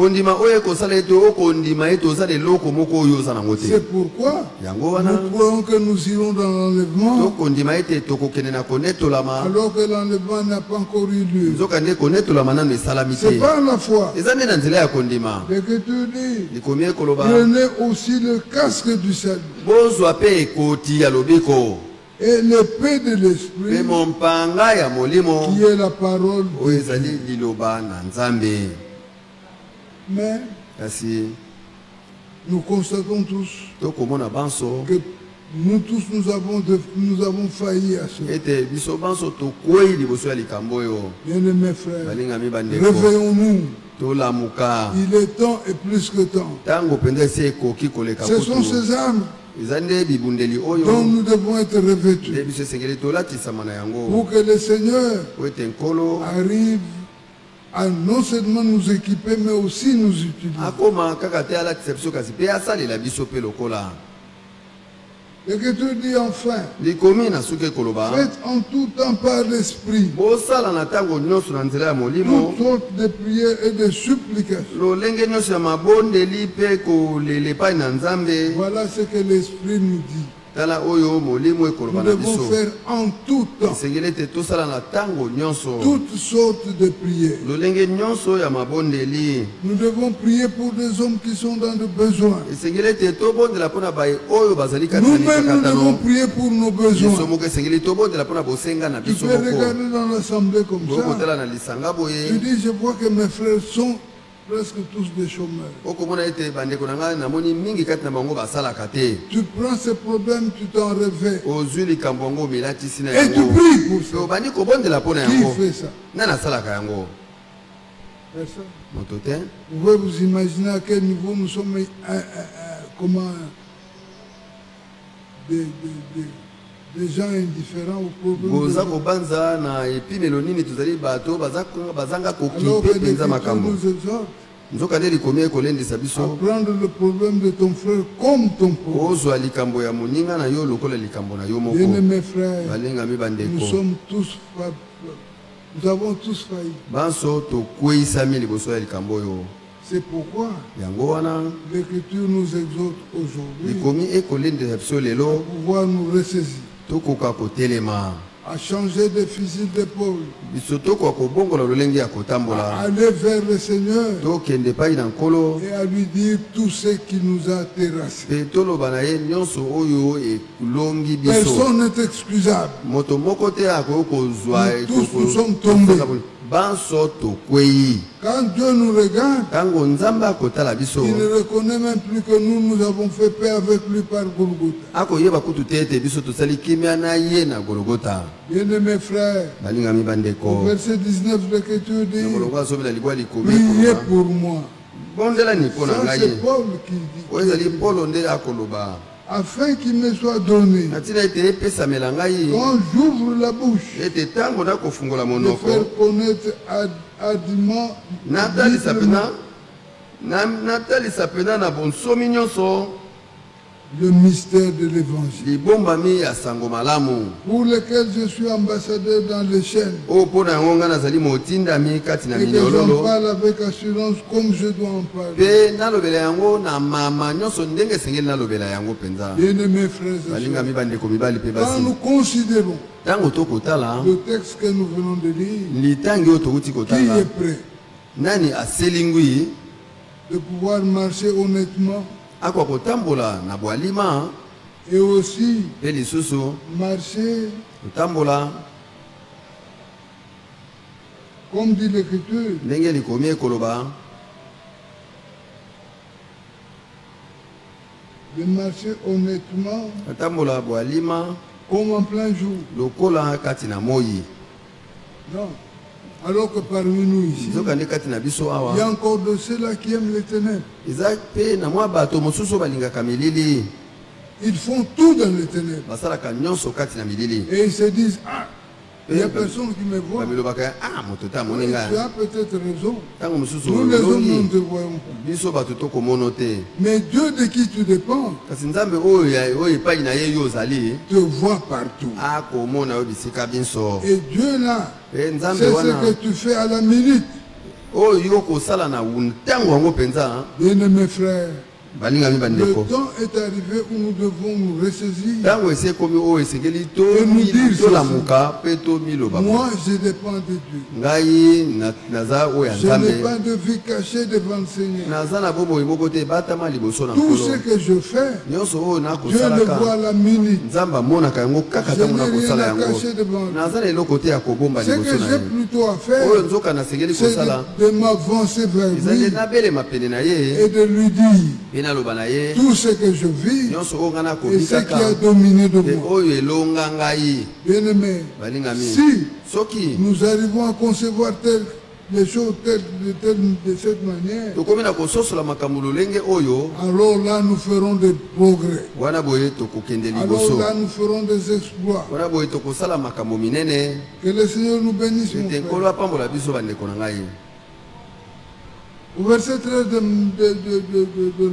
C'est pourquoi nous croyons que nous irons dans l'enlèvement alors que l'enlèvement n'a pas encore eu lieu. C'est pas la foi. L'Écriture dit, prenez aussi le casque du salut et l'épée de l'esprit qui est la parole de Dieu. Mais nous constatons tous que nous tous nous avons failli à cela. Bien-aimés frères, réveillons-nous. Il est temps et plus que temps. Ce sont ces âmes dont nous devons être revêtus pour que le Seigneur arrive à non seulement nous équiper, mais aussi nous utiliser. L'Écriture dit enfin, faites en tout temps par l'Esprit toutes sortes de prières et de supplications. Voilà ce que l'Esprit nous dit. Nous devons faire en tout temps toutes sortes de prières. Nous devons prier pour des hommes qui sont dans le besoin. Nous-mêmes, nous devons prier pour nos besoins. Tu peux regarder dans l'assemblée comme ça. Tu dis, je vois que mes frères sont presque tous des chômeurs. Tu prends ce problème, tu t'en réveilles. Et tu pries pour ça. Qui fait ça? Personne. Vous pouvez vous imaginer à quel niveau nous sommes des gens indifférents aux problèmes. Alors que l'Écriture nous exhorte à prendre le problème de ton frère comme ton problème. Bien-aimés frères, nous sommes tous Nous avons tous failli. C'est pourquoi l'Écriture nous exhorte aujourd'hui à pouvoir nous ressaisir, à changer de fusil d'épaule, à aller vers le Seigneur et à lui dire tout ce qui nous a terrassés. Personne n'est excusable. Nous tous nous sommes tombés. Quand Dieu nous regarde, il ne reconnaît même plus que nous avons fait paix avec lui par Golgotha. Bien-aimés frères, au verset 19 de l'Écriture dit, priez pour moi. Ça, c'est Paul qui dit, afin qu'il me soit donné, quand j'ouvre la bouche, de faire connaître hardiment le mystère de l'évangile, pour lequel je suis ambassadeur dans les chaînes, et que j'en parle avec assurance comme je dois en parler. Bien-aimés frères et sœurs, quand nous considérons le texte que nous venons de lire, qui est prêt de pouvoir marcher honnêtement et aussi marcher comme dit l'Écriture, de marcher honnêtement comme en plein jour. Non. Alors que parmi nous ici, il y a encore de ceux-là qui aiment les ténèbres. Ils font tout dans les ténèbres. Et ils se disent, ah, il n'y a personne qui me voit. Tu as peut-être raison. Nous les hommes, nous ne te voyons pas. Mais Dieu de qui tu dépends te voit partout. Et Dieu là, c'est ce que tu fais à la minute. Bien-aimés frères, le temps est arrivé où nous devons nous ressaisir et nous dire ceci. Moi, je dépends de Dieu. Je n'ai pas de vie cachée devant le Seigneur. Tout ce que je fais, Dieu le voit à la minute. Je n'ai rien à cacher devant lui. Ce que j'ai plutôt à faire, c'est de m'avancer vers lui et de lui dire tout ce que je vis et ce qui a dominé de moi. Bien-aimés, si nous arrivons à concevoir les choses de cette manière, alors là nous ferons des progrès. Alors là nous ferons des exploits. Que le Seigneur nous bénisse, mon frère. Au verset 13 de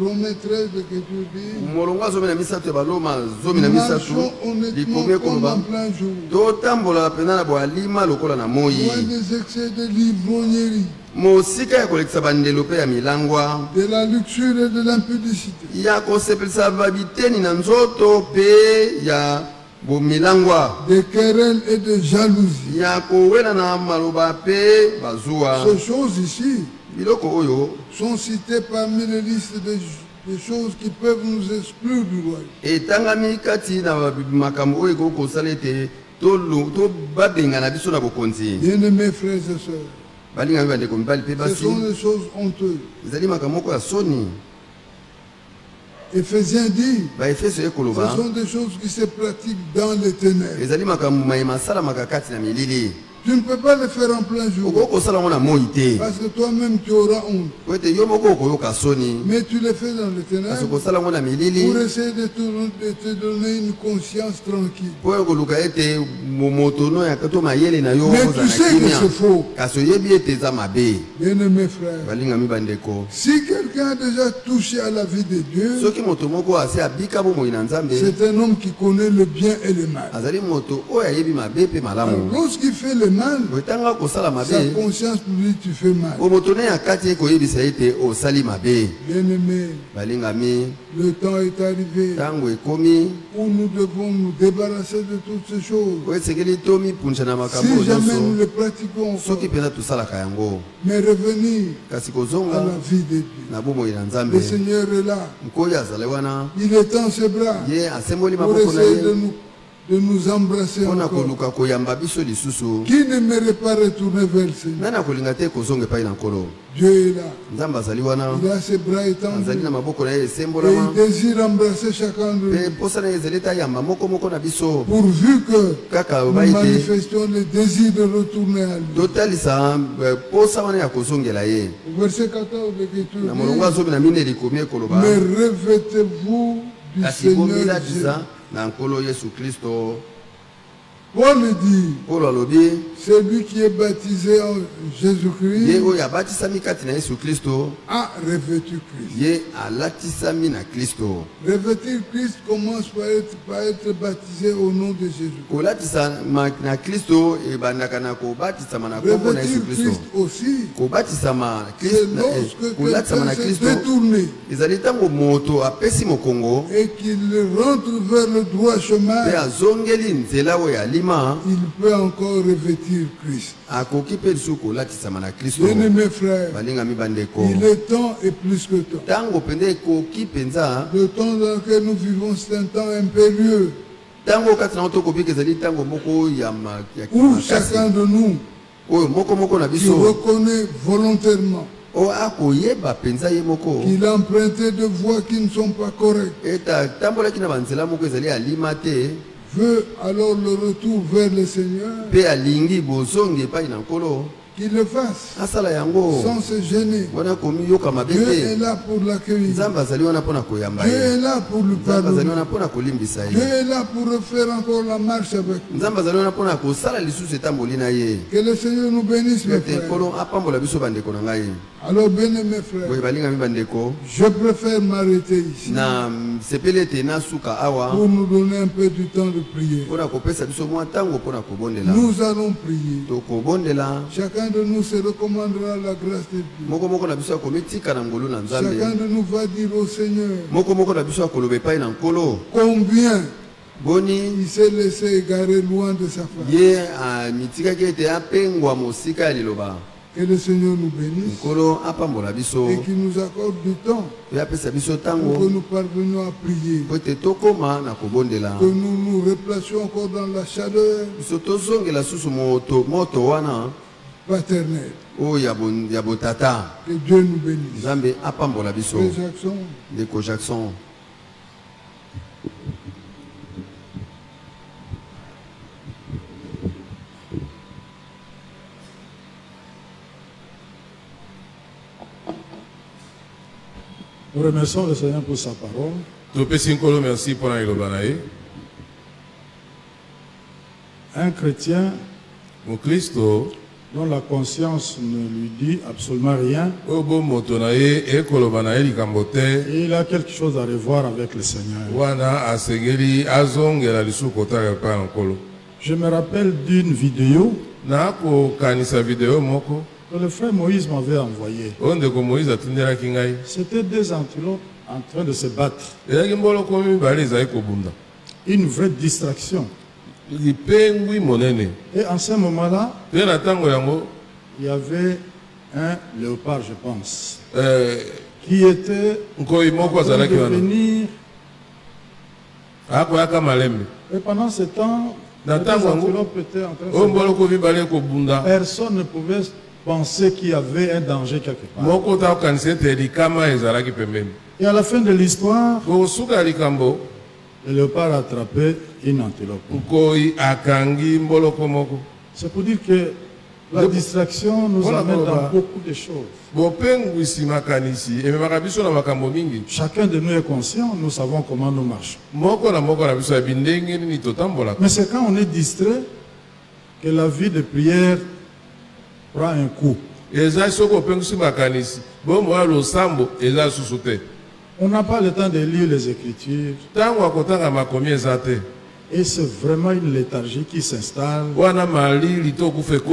Romains 13, l'Écriture dit, marchons honnêtement comme en plein jour, loin des excès de l'ivrognerie, de la luxure et de l'impudicité, de querelles et de jalousie. Ces choses ici sont citées parmi les listes des choses qui peuvent nous exclure du royaume. Bien-aimés frères et sœurs, ce sont des choses honteuses. Éphésiens dit, ce sont des choses qui se pratiquent dans les ténèbres. Tu ne peux pas le faire en plein jour. Parce que toi-même tu auras honte. Mais tu le fais dans les ténèbres pour essayer de te donner une conscience tranquille. Mais tu sais que c'est faux. Bien-aimés frères, si quelqu'un quelqu'un a déjà touché à la vie de Dieu, c'est un homme qui connaît le bien et le mal. Alors, lorsqu'il fait le mal, sa conscience lui dit tu fais mal. Bien-aimé, le temps est arrivé où nous devons nous débarrasser de toutes ces choses. Si jamais nous le pratiquons, mais revenir à la vie de Dieu. Le Seigneur est là. Il étend ses bras pour essayer de nous embrasser encore. Qui n'aimerait pas retourner vers le Seigneur? Dieu est là. Il a ses bras étendus et il désire embrasser chacun de nous. Pourvu que nous manifestions le désir de retourner à lui. Verset 14 de l'Écriture dit: mais revêtez-vous du Seigneur Jésus. Paul dit, celui qui est baptisé en Jésus-Christ a revêtu Christ. Revêtir Christ commence par être baptisé au nom de Jésus. Revêtir Christ aussi, c'est lorsque quelqu'un s'est détourné et qu'il rentre vers le droit chemin, il peut encore revêtir Christ. Bien-aimés frères, il est temps et plus que temps. Le temps dans lequel nous vivons, c'est un temps impérieux où chacun de nous qui reconnaît volontairement qu'il a emprunté de voies qui ne sont pas correctes, veut alors le retour vers le Seigneur, qu'il le fasse sans se gêner. Dieu est là pour l'accueillir. Dieu est là pour lui pardonner. Dieu est là pour refaire encore la marche avec nous. Que le Seigneur nous bénisse, mes frères. Alors, bien-aimés frères, je préfère m'arrêter ici pour nous donner un peu du temps de prier. Nous allons prier. Chacun de nous se recommandera la grâce de Dieu. Chacun de nous va dire au Seigneur combien il s'est laissé égarer loin de sa femme. Que le Seigneur nous bénisse et qu'il nous accorde du temps pour que nous parvenions à prier, que nous nous replacions encore dans la chaleur paternelle. Que Dieu nous bénisse. Frère Jackson. Nous remercions le Seigneur pour sa parole. Un chrétien dont la conscience ne lui dit absolument rien, et il a quelque chose à revoir avec le Seigneur. Je me rappelle d'une vidéo que le frère Moïse m'avait envoyé. C'était des antilopes en train de se battre. Une vraie distraction. Et en ce moment-là, il y avait un léopard, je pense, qui était en train de venir. Et pendant ce temps, les antilopes étaient en train de se battre. Personne ne pouvait penser qu'il y avait un danger quelque part. Et à la fin de l'histoire, le léopard a attrapé une antilope. C'est pour dire que la distraction nous amène dans beaucoup de choses. Chacun de nous est conscient, nous savons comment nous marchons. Mais c'est quand on est distrait que la vie de prière prend un coup. On n'a pas le temps de lire les Écritures. Et c'est vraiment une léthargie qui s'installe. Et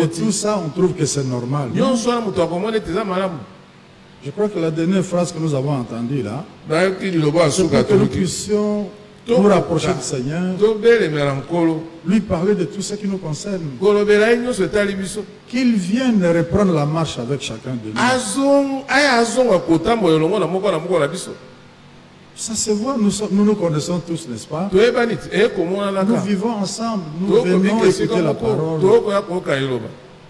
tout ça, on trouve que c'est normal. Je crois que la dernière phrase que nous avons entendue là, c'est pour que nous puissions nous rapprocher du Seigneur, lui parler de tout ce qui nous concerne. Qu'il vienne reprendre la marche avec chacun de nous. Ça se voit, nous nous connaissons tous, n'est-ce pas? Nous vivons ensemble, nous venons écouter la parole.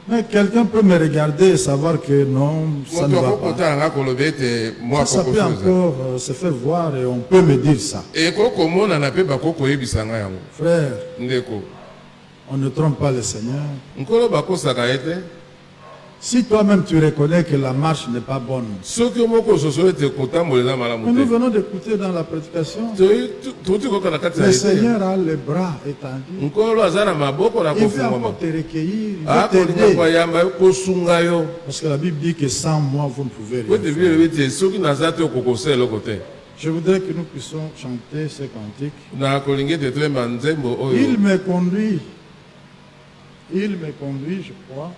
Mais quelqu'un peut me regarder et savoir que non, ça ne va pas. Ça peut encore se faire voir et on peut me dire ça. Frère, on ne trompe pas le Seigneur. Si toi-même tu reconnais que la marche n'est pas bonne, mais nous venons d'écouter dans la prédication, le Seigneur a les bras étendus. Il veut encore te recueillir, il veut t'aider. Parce que la Bible dit que sans moi vous ne pouvez rien faire. Je voudrais que nous puissions chanter ce cantique. Il me conduit, je crois.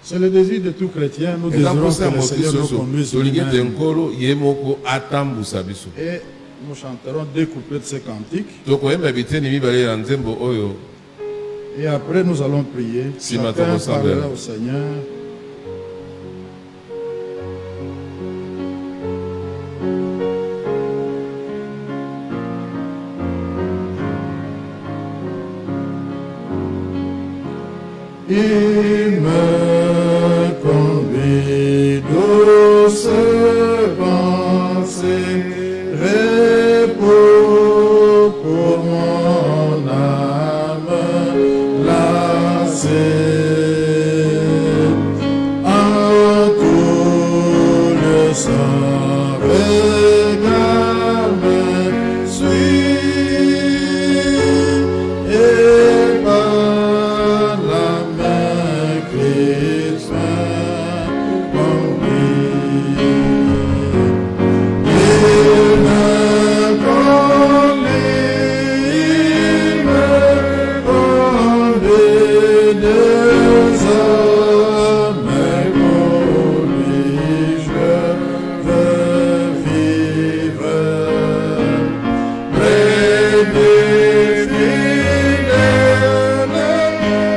C'est le désir de tout chrétien. Nous désirons que le Seigneur nous conduise. Et nous chanterons deux couplets de ce cantique. Et après nous allons prier. Chacun parlera au Seigneur. Il me conduit doucement, c'est repos pour mon âme lassée. En tout le sang regard me suit et par la main Christ me conduit. Il me conduit des hommes pour lui je veux vivre. Brebis fidèles,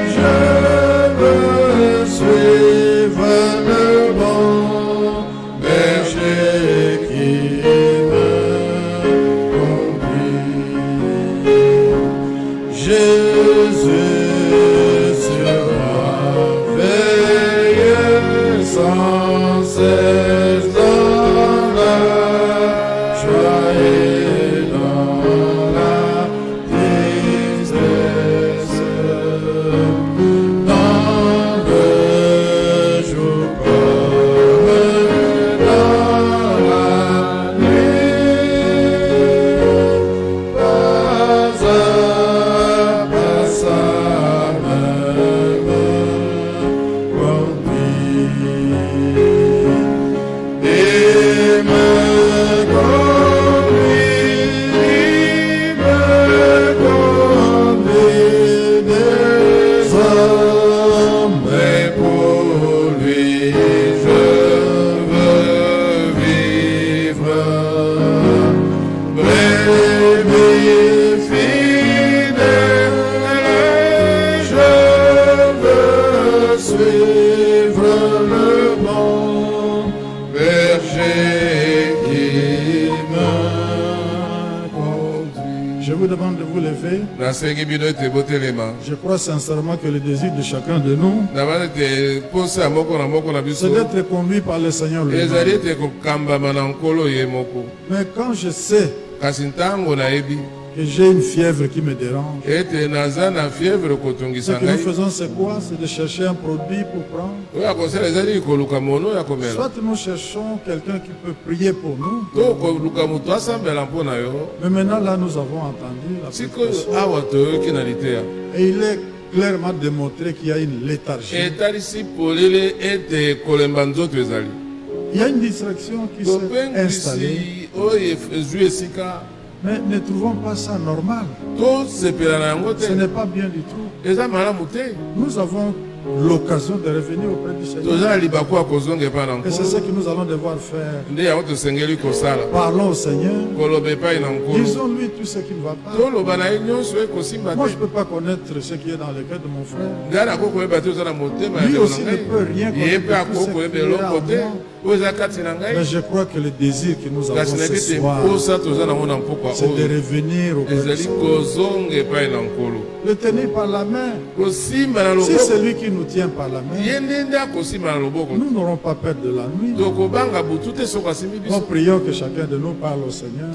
je veux suivre le bon berger qui me conduit. Jésus surveille sans cesse dans la joie et dans la tristesse. Dans le jour comme dans la nuit, pas à pas sa main me conduit. Il me conduit des hommes et pour lui je veux vivre. Brebis fidèles, je veux suivre le bon berger qui me conduit. Je vous demande de vous lever. Je crois sincèrement que le désir de chacun de nous, c'est d'être conduit par le Seigneur lui-même. Mais quand je sais que j'ai une fièvre qui me dérange, ce que nous faisons c'est quoi? C'est de chercher un produit pour prendre. Soit nous cherchons quelqu'un qui peut prier pour nous. Mais maintenant là nous avons entendu la prédication. Et il est clairement démontré qu'il y a une léthargie. Il y a une distraction qui s'est installée. Mais ne trouvons pas ça normal. Ce n'est pas bien du tout. Nous avons l'occasion de revenir auprès du Seigneur. Et c'est ce que nous allons devoir faire. Parlons au Seigneur. Disons-lui tout ce qui ne va pas. Moi, je ne peux pas connaître ce qui est dans le cœur de mon frère. Lui aussi ne peut rien connaître tout ce qui est en moi. Mais je crois que le désir que nous avons ce soir, c'est de revenir auprès du Seigneur. Le tenir par la main. Si c'est lui qui nous tient par la main, nous n'aurons pas peur de la nuit. Nous prions que chacun de nous parle au Seigneur.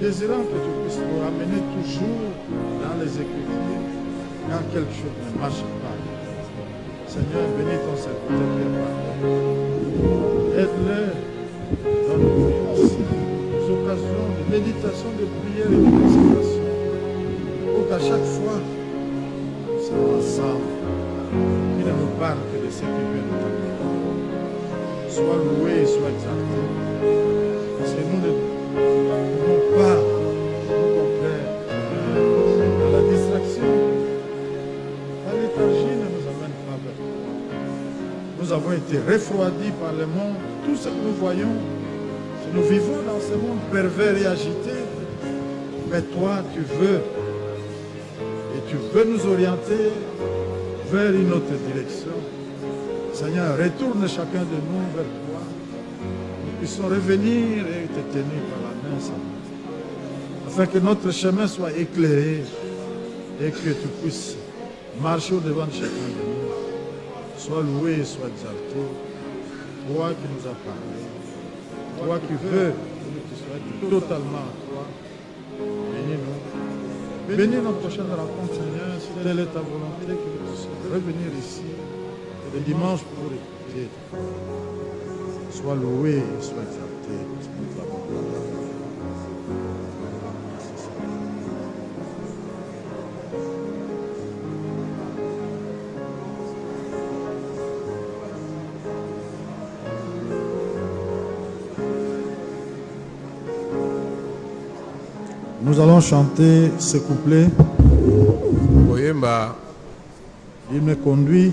Désirant que tu puisses nous ramener toujours dans les Écritures quand quelque chose ne marche pas. Seigneur, bénis ton serviteur qui est parti. Aide-le, donne-lui aussi des occasions de méditation, de prière et de consécration pour qu'à chaque fois, nous sommes ensemble, qu'il ne nous parle que de ce qui vient de ta part. Sois loué, sois exalté. Parce que nous ne pouvons pas nous complaire à la distraction. La léthargie ne nous amène pas vers toi. Nous avons été refroidis par le monde. Tout ce que nous voyons, c'est nous vivons dans ce monde pervers et agité. Mais toi, tu veux. Et tu veux nous orienter vers une autre direction. Seigneur, retourne chacun de nous vers toi. Nous puissions revenir et te tenir par la main, Seigneur. Afin que notre chemin soit éclairé et que tu puisses marcher au-devant de chacun de nous. Sois loué et sois exalté. Toi qui nous as parlé. Toi qui veux que nous soyons totalement à toi. Bénis-nous. Bénis notre prochaine rencontre, Seigneur. Si telle est ta volonté, que nous puissions revenir ici le dimanche pour écouter. Sois loué et sois exalté. Parce que nous l'avons parlé. Nous allons chanter ce couplet. Il me conduit.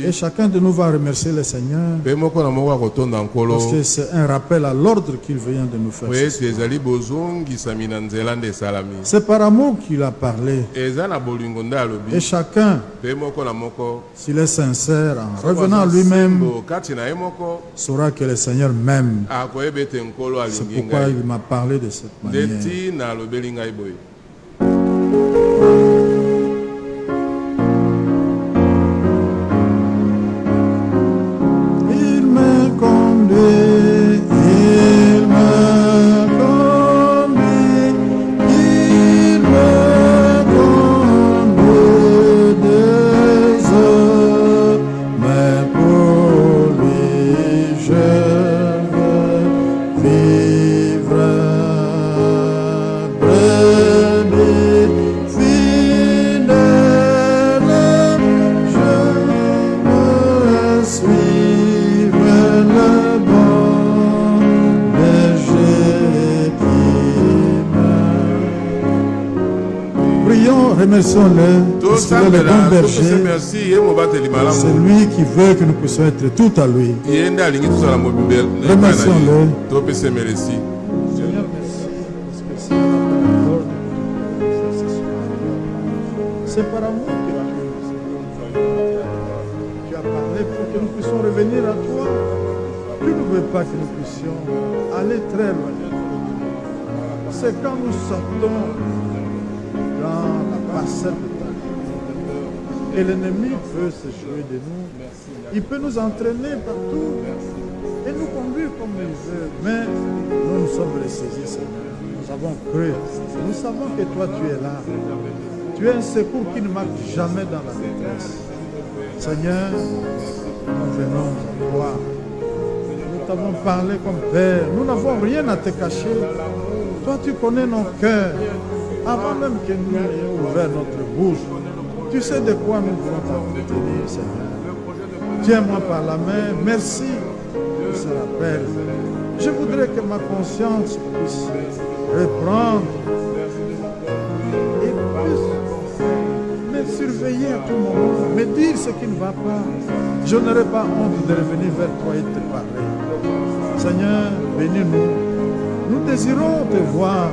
Et chacun de nous va remercier le Seigneur. Parce que c'est un rappel à l'ordre qu'il vient de nous faire. C'est par amour qu'il a parlé. Et chacun, s'il est sincère, en revenant à lui-même, saura que le Seigneur m'aime. C'est pourquoi il m'a parlé de cette manière. Remercions-le, parce qu'il est le bon berger. C'est lui qui veut que nous puissions être tout à lui. Remercions-le. Seigneur, merci, parce que c'est par amour que tu as parlé pour que nous puissions revenir à toi. Tu ne veux pas que nous puissions aller très loin. C'est quand nous sortons dans la parcelle de ta vie et l'ennemi peut se jouer de nous. Il peut nous entraîner partout et nous conduire comme il veut. Mais nous sommes ressaisis, Seigneur. Nous avons cru. Nous savons que toi, tu es là. Tu es un secours qui ne manque jamais dans la détresse. Seigneur, nous venons à toi. Nous t'avons parlé comme Père. Nous n'avons rien à te cacher. Toi, tu connais nos cœurs. Avant même que nous ayons ouvert notre bouche, tu sais de quoi nous voulons t'appartenir, Seigneur. Tiens-moi par la main. Merci pour ce rappel. Je voudrais que ma conscience puisse reprendre et puisse me surveiller à tout moment, me dire ce qui ne va pas. Je n'aurai pas honte de revenir vers toi et te parler. Seigneur, bénis-nous. Nous désirons te voir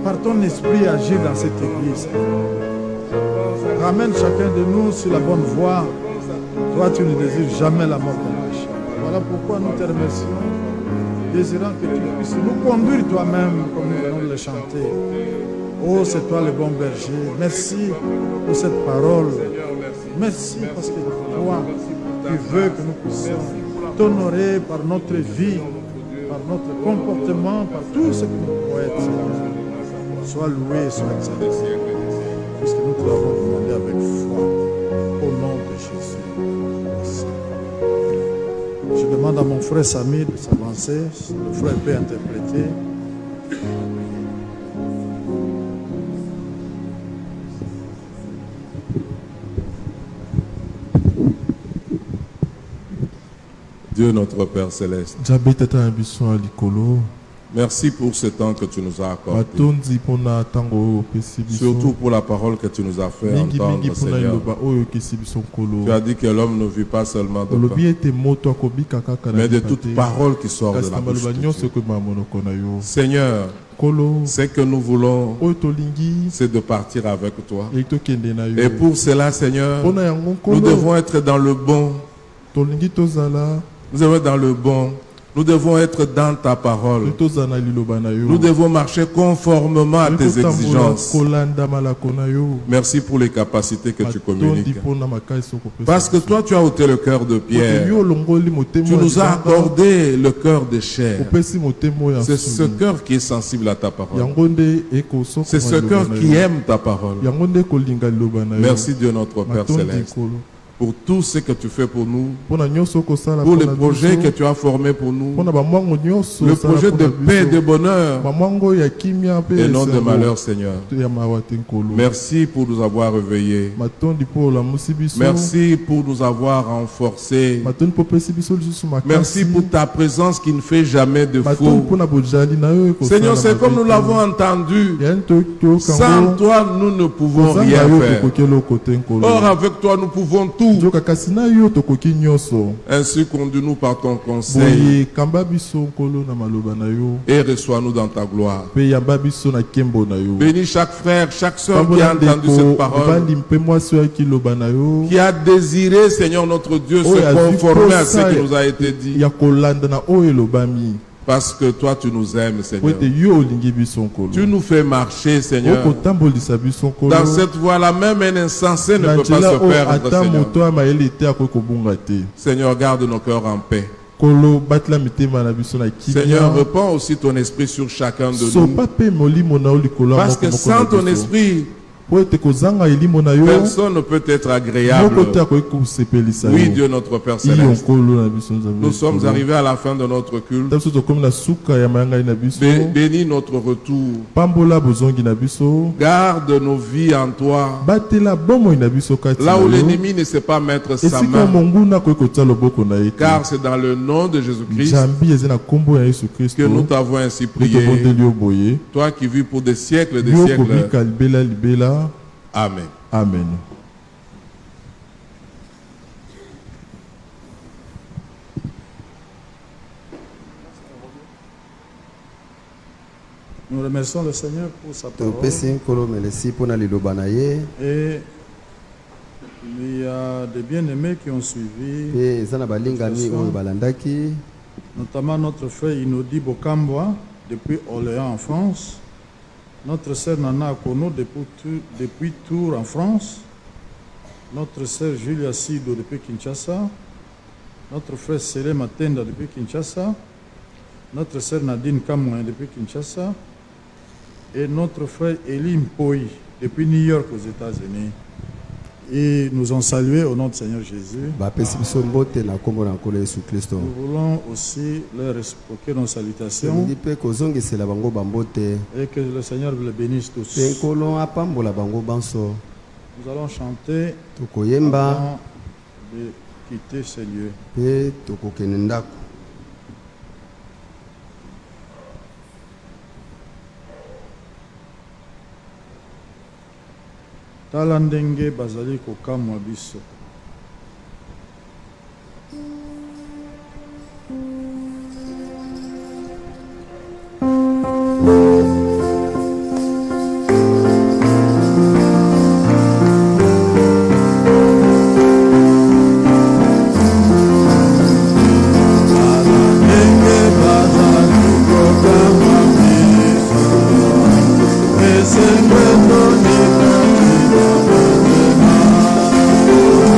par ton esprit agir dans cette église. Ramène chacun de nous sur la bonne voie. Toi, tu ne désires jamais la mort de péché. Voilà pourquoi nous te remercions, désirant que tu puisses nous conduire toi-même comme nous venons de le chanter. Oh, c'est toi le bon berger. Merci pour cette parole. Merci parce que toi, tu veux que nous puissions t'honorer par notre vie, par notre comportement, par tout ce que nous pouvons être, Seigneur. Sois loué, sois exalté, puisque nous te l'avons demandé avec foi, au nom de Jésus. Merci. Je demande à mon frère Samy de s'avancer, le frère peut interpréter. Dieu notre Père Céleste, merci pour ce temps que tu nous as accordé. Surtout pour la parole que tu nous as fait entendre, Seigneur. Tu as dit que l'homme ne vit pas seulement de pain, mais de toute parole qui sort de la bouche de Dieu. Seigneur, ce que nous voulons, c'est de partir avec toi. Et pour cela, Seigneur, nous devons être dans le bon. Nous devons être dans le bon. Nous devons être dans ta parole. Nous devons marcher conformément à tes exigences. Merci pour les capacités que tu communiques. Parce que toi, tu as ôté le cœur de pierre. Tu nous as accordé le cœur de chair. C'est ce cœur qui est sensible à ta parole. C'est ce cœur qui aime ta parole. Merci Dieu notre Père Céleste. pour tout ce que tu fais pour nous, pour les projets que tu as formés pour nous, le projet de paix et de bonheur et non de malheur, Seigneur. Merci pour nous avoir réveillés. Merci pour nous avoir renforcés. Merci pour ta présence qui ne fait jamais de faux. Seigneur, c'est comme nous l'avons entendu. Sans toi, nous ne pouvons rien faire. Or, avec toi, nous pouvons tout. Ainsi, conduis-nous par ton conseil et reçois-nous dans ta gloire. Bénis chaque frère, chaque soeur qui a entendu cette parole, qui a désiré, Seigneur notre Dieu, se conformer à ce qui nous a été dit. Parce que toi, tu nous aimes, Seigneur. Tu nous fais marcher, Seigneur. Dans cette voie-là, même un insensé ne peut pas se perdre, Seigneur. Seigneur, garde nos cœurs en paix. Seigneur, répands aussi ton esprit sur chacun de nous. Parce que sans ton esprit, personne ne peut être agréable. Oui, Dieu notre Père Céleste. Nous sommes arrivés à la fin de notre culte. Bénis notre retour. Garde nos vies en toi. Là où l'ennemi ne sait pas mettre sa main. Car c'est dans le nom de Jésus-Christ que nous t'avons ainsi prié. Toi qui vis pour des siècles et des siècles. Amen. Amen. Nous remercions le Seigneur pour sa parole. Et il y a des bien-aimés qui ont suivi, notamment notre frère Inodi Bokambwa, depuis Orléans en France. Notre sœur Nana Akono depuis Tours en France. Notre sœur Julia Sido depuis Kinshasa. Notre frère Sélé Matenda depuis Kinshasa. Notre sœur Nadine Kamouin depuis Kinshasa. Et notre frère Elie Mpoi depuis New York aux États-Unis. Ils nous ont salués au nom du Seigneur Jésus. Nous voulons aussi leur réciproquer nos salutations et que le Seigneur les bénisse tous. Nous allons chanter avant de quitter ces lieux. Talandenge bazali kokamwa biso. Oh,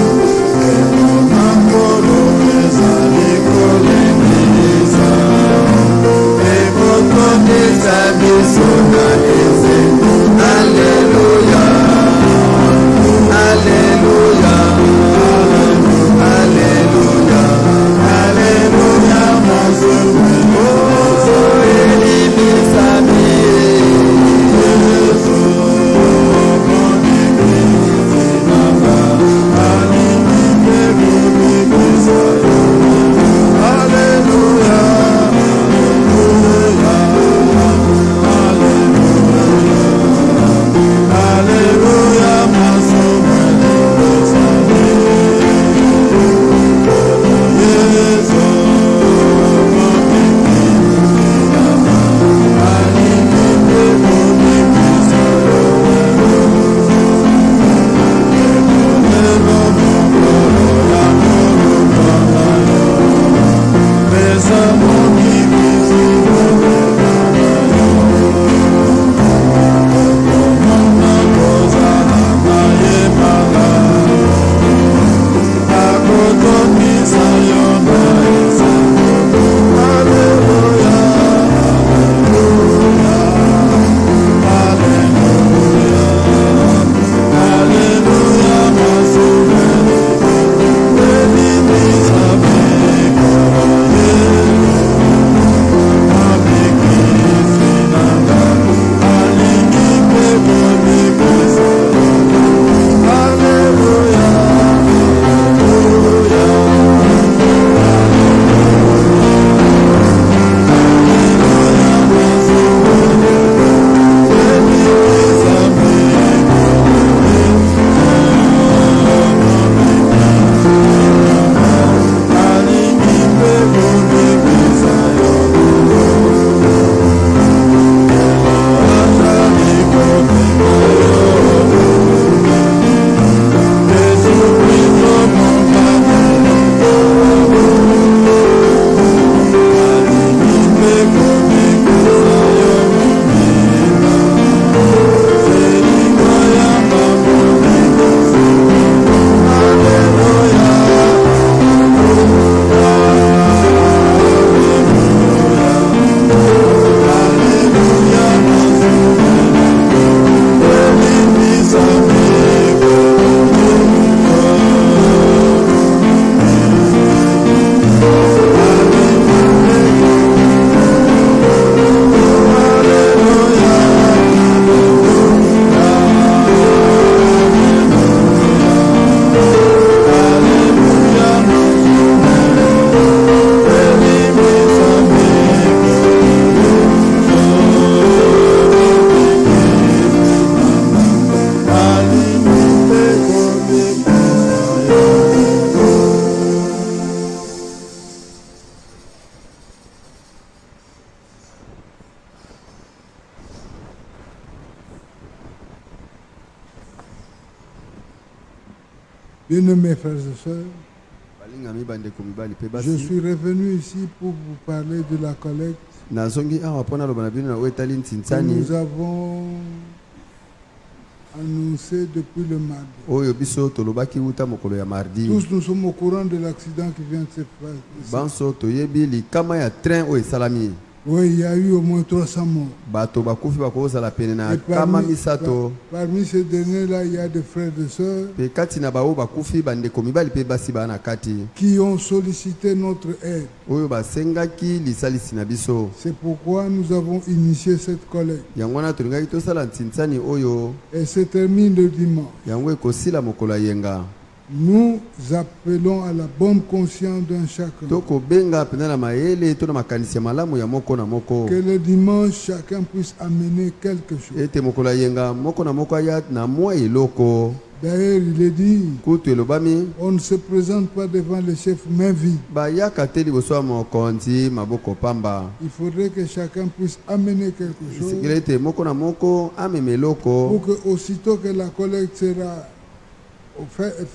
Bien-aimés frères et sœurs, je suis revenu ici pour vous parler de la collecte que nous avons annoncé depuis le mardi. Tous nous sommes au courant de l'accident qui vient de se faire. Oui, il y a eu au moins 300 morts. Parmi ces derniers-là, il y a des frères et sœurs qui ont sollicité notre aide. C'est pourquoi nous avons initié cette collecte. Et se termine le dimanche. Nous appelons à la bonne conscience d'un chacun. Que le dimanche, chacun puisse amener quelque chose. D'ailleurs, il est dit, on ne se présente pas devant le chef main vide. Il faudrait que chacun puisse amener quelque chose pour que aussitôt que la collecte sera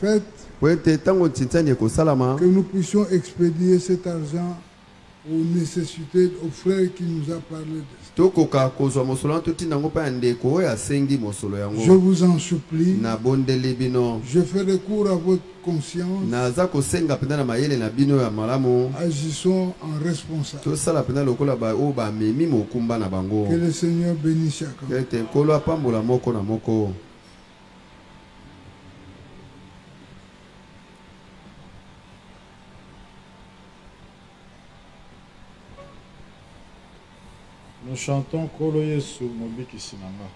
faite, que nous puissions expédier cet argent aux nécessités, aux frères qui nous a parlé de ça. Je vous en supplie, je fais recours à votre conscience, agissons en responsable. Que le Seigneur bénisse chacun. Nous chantons Kolo Yesu Mobiki Sinanga.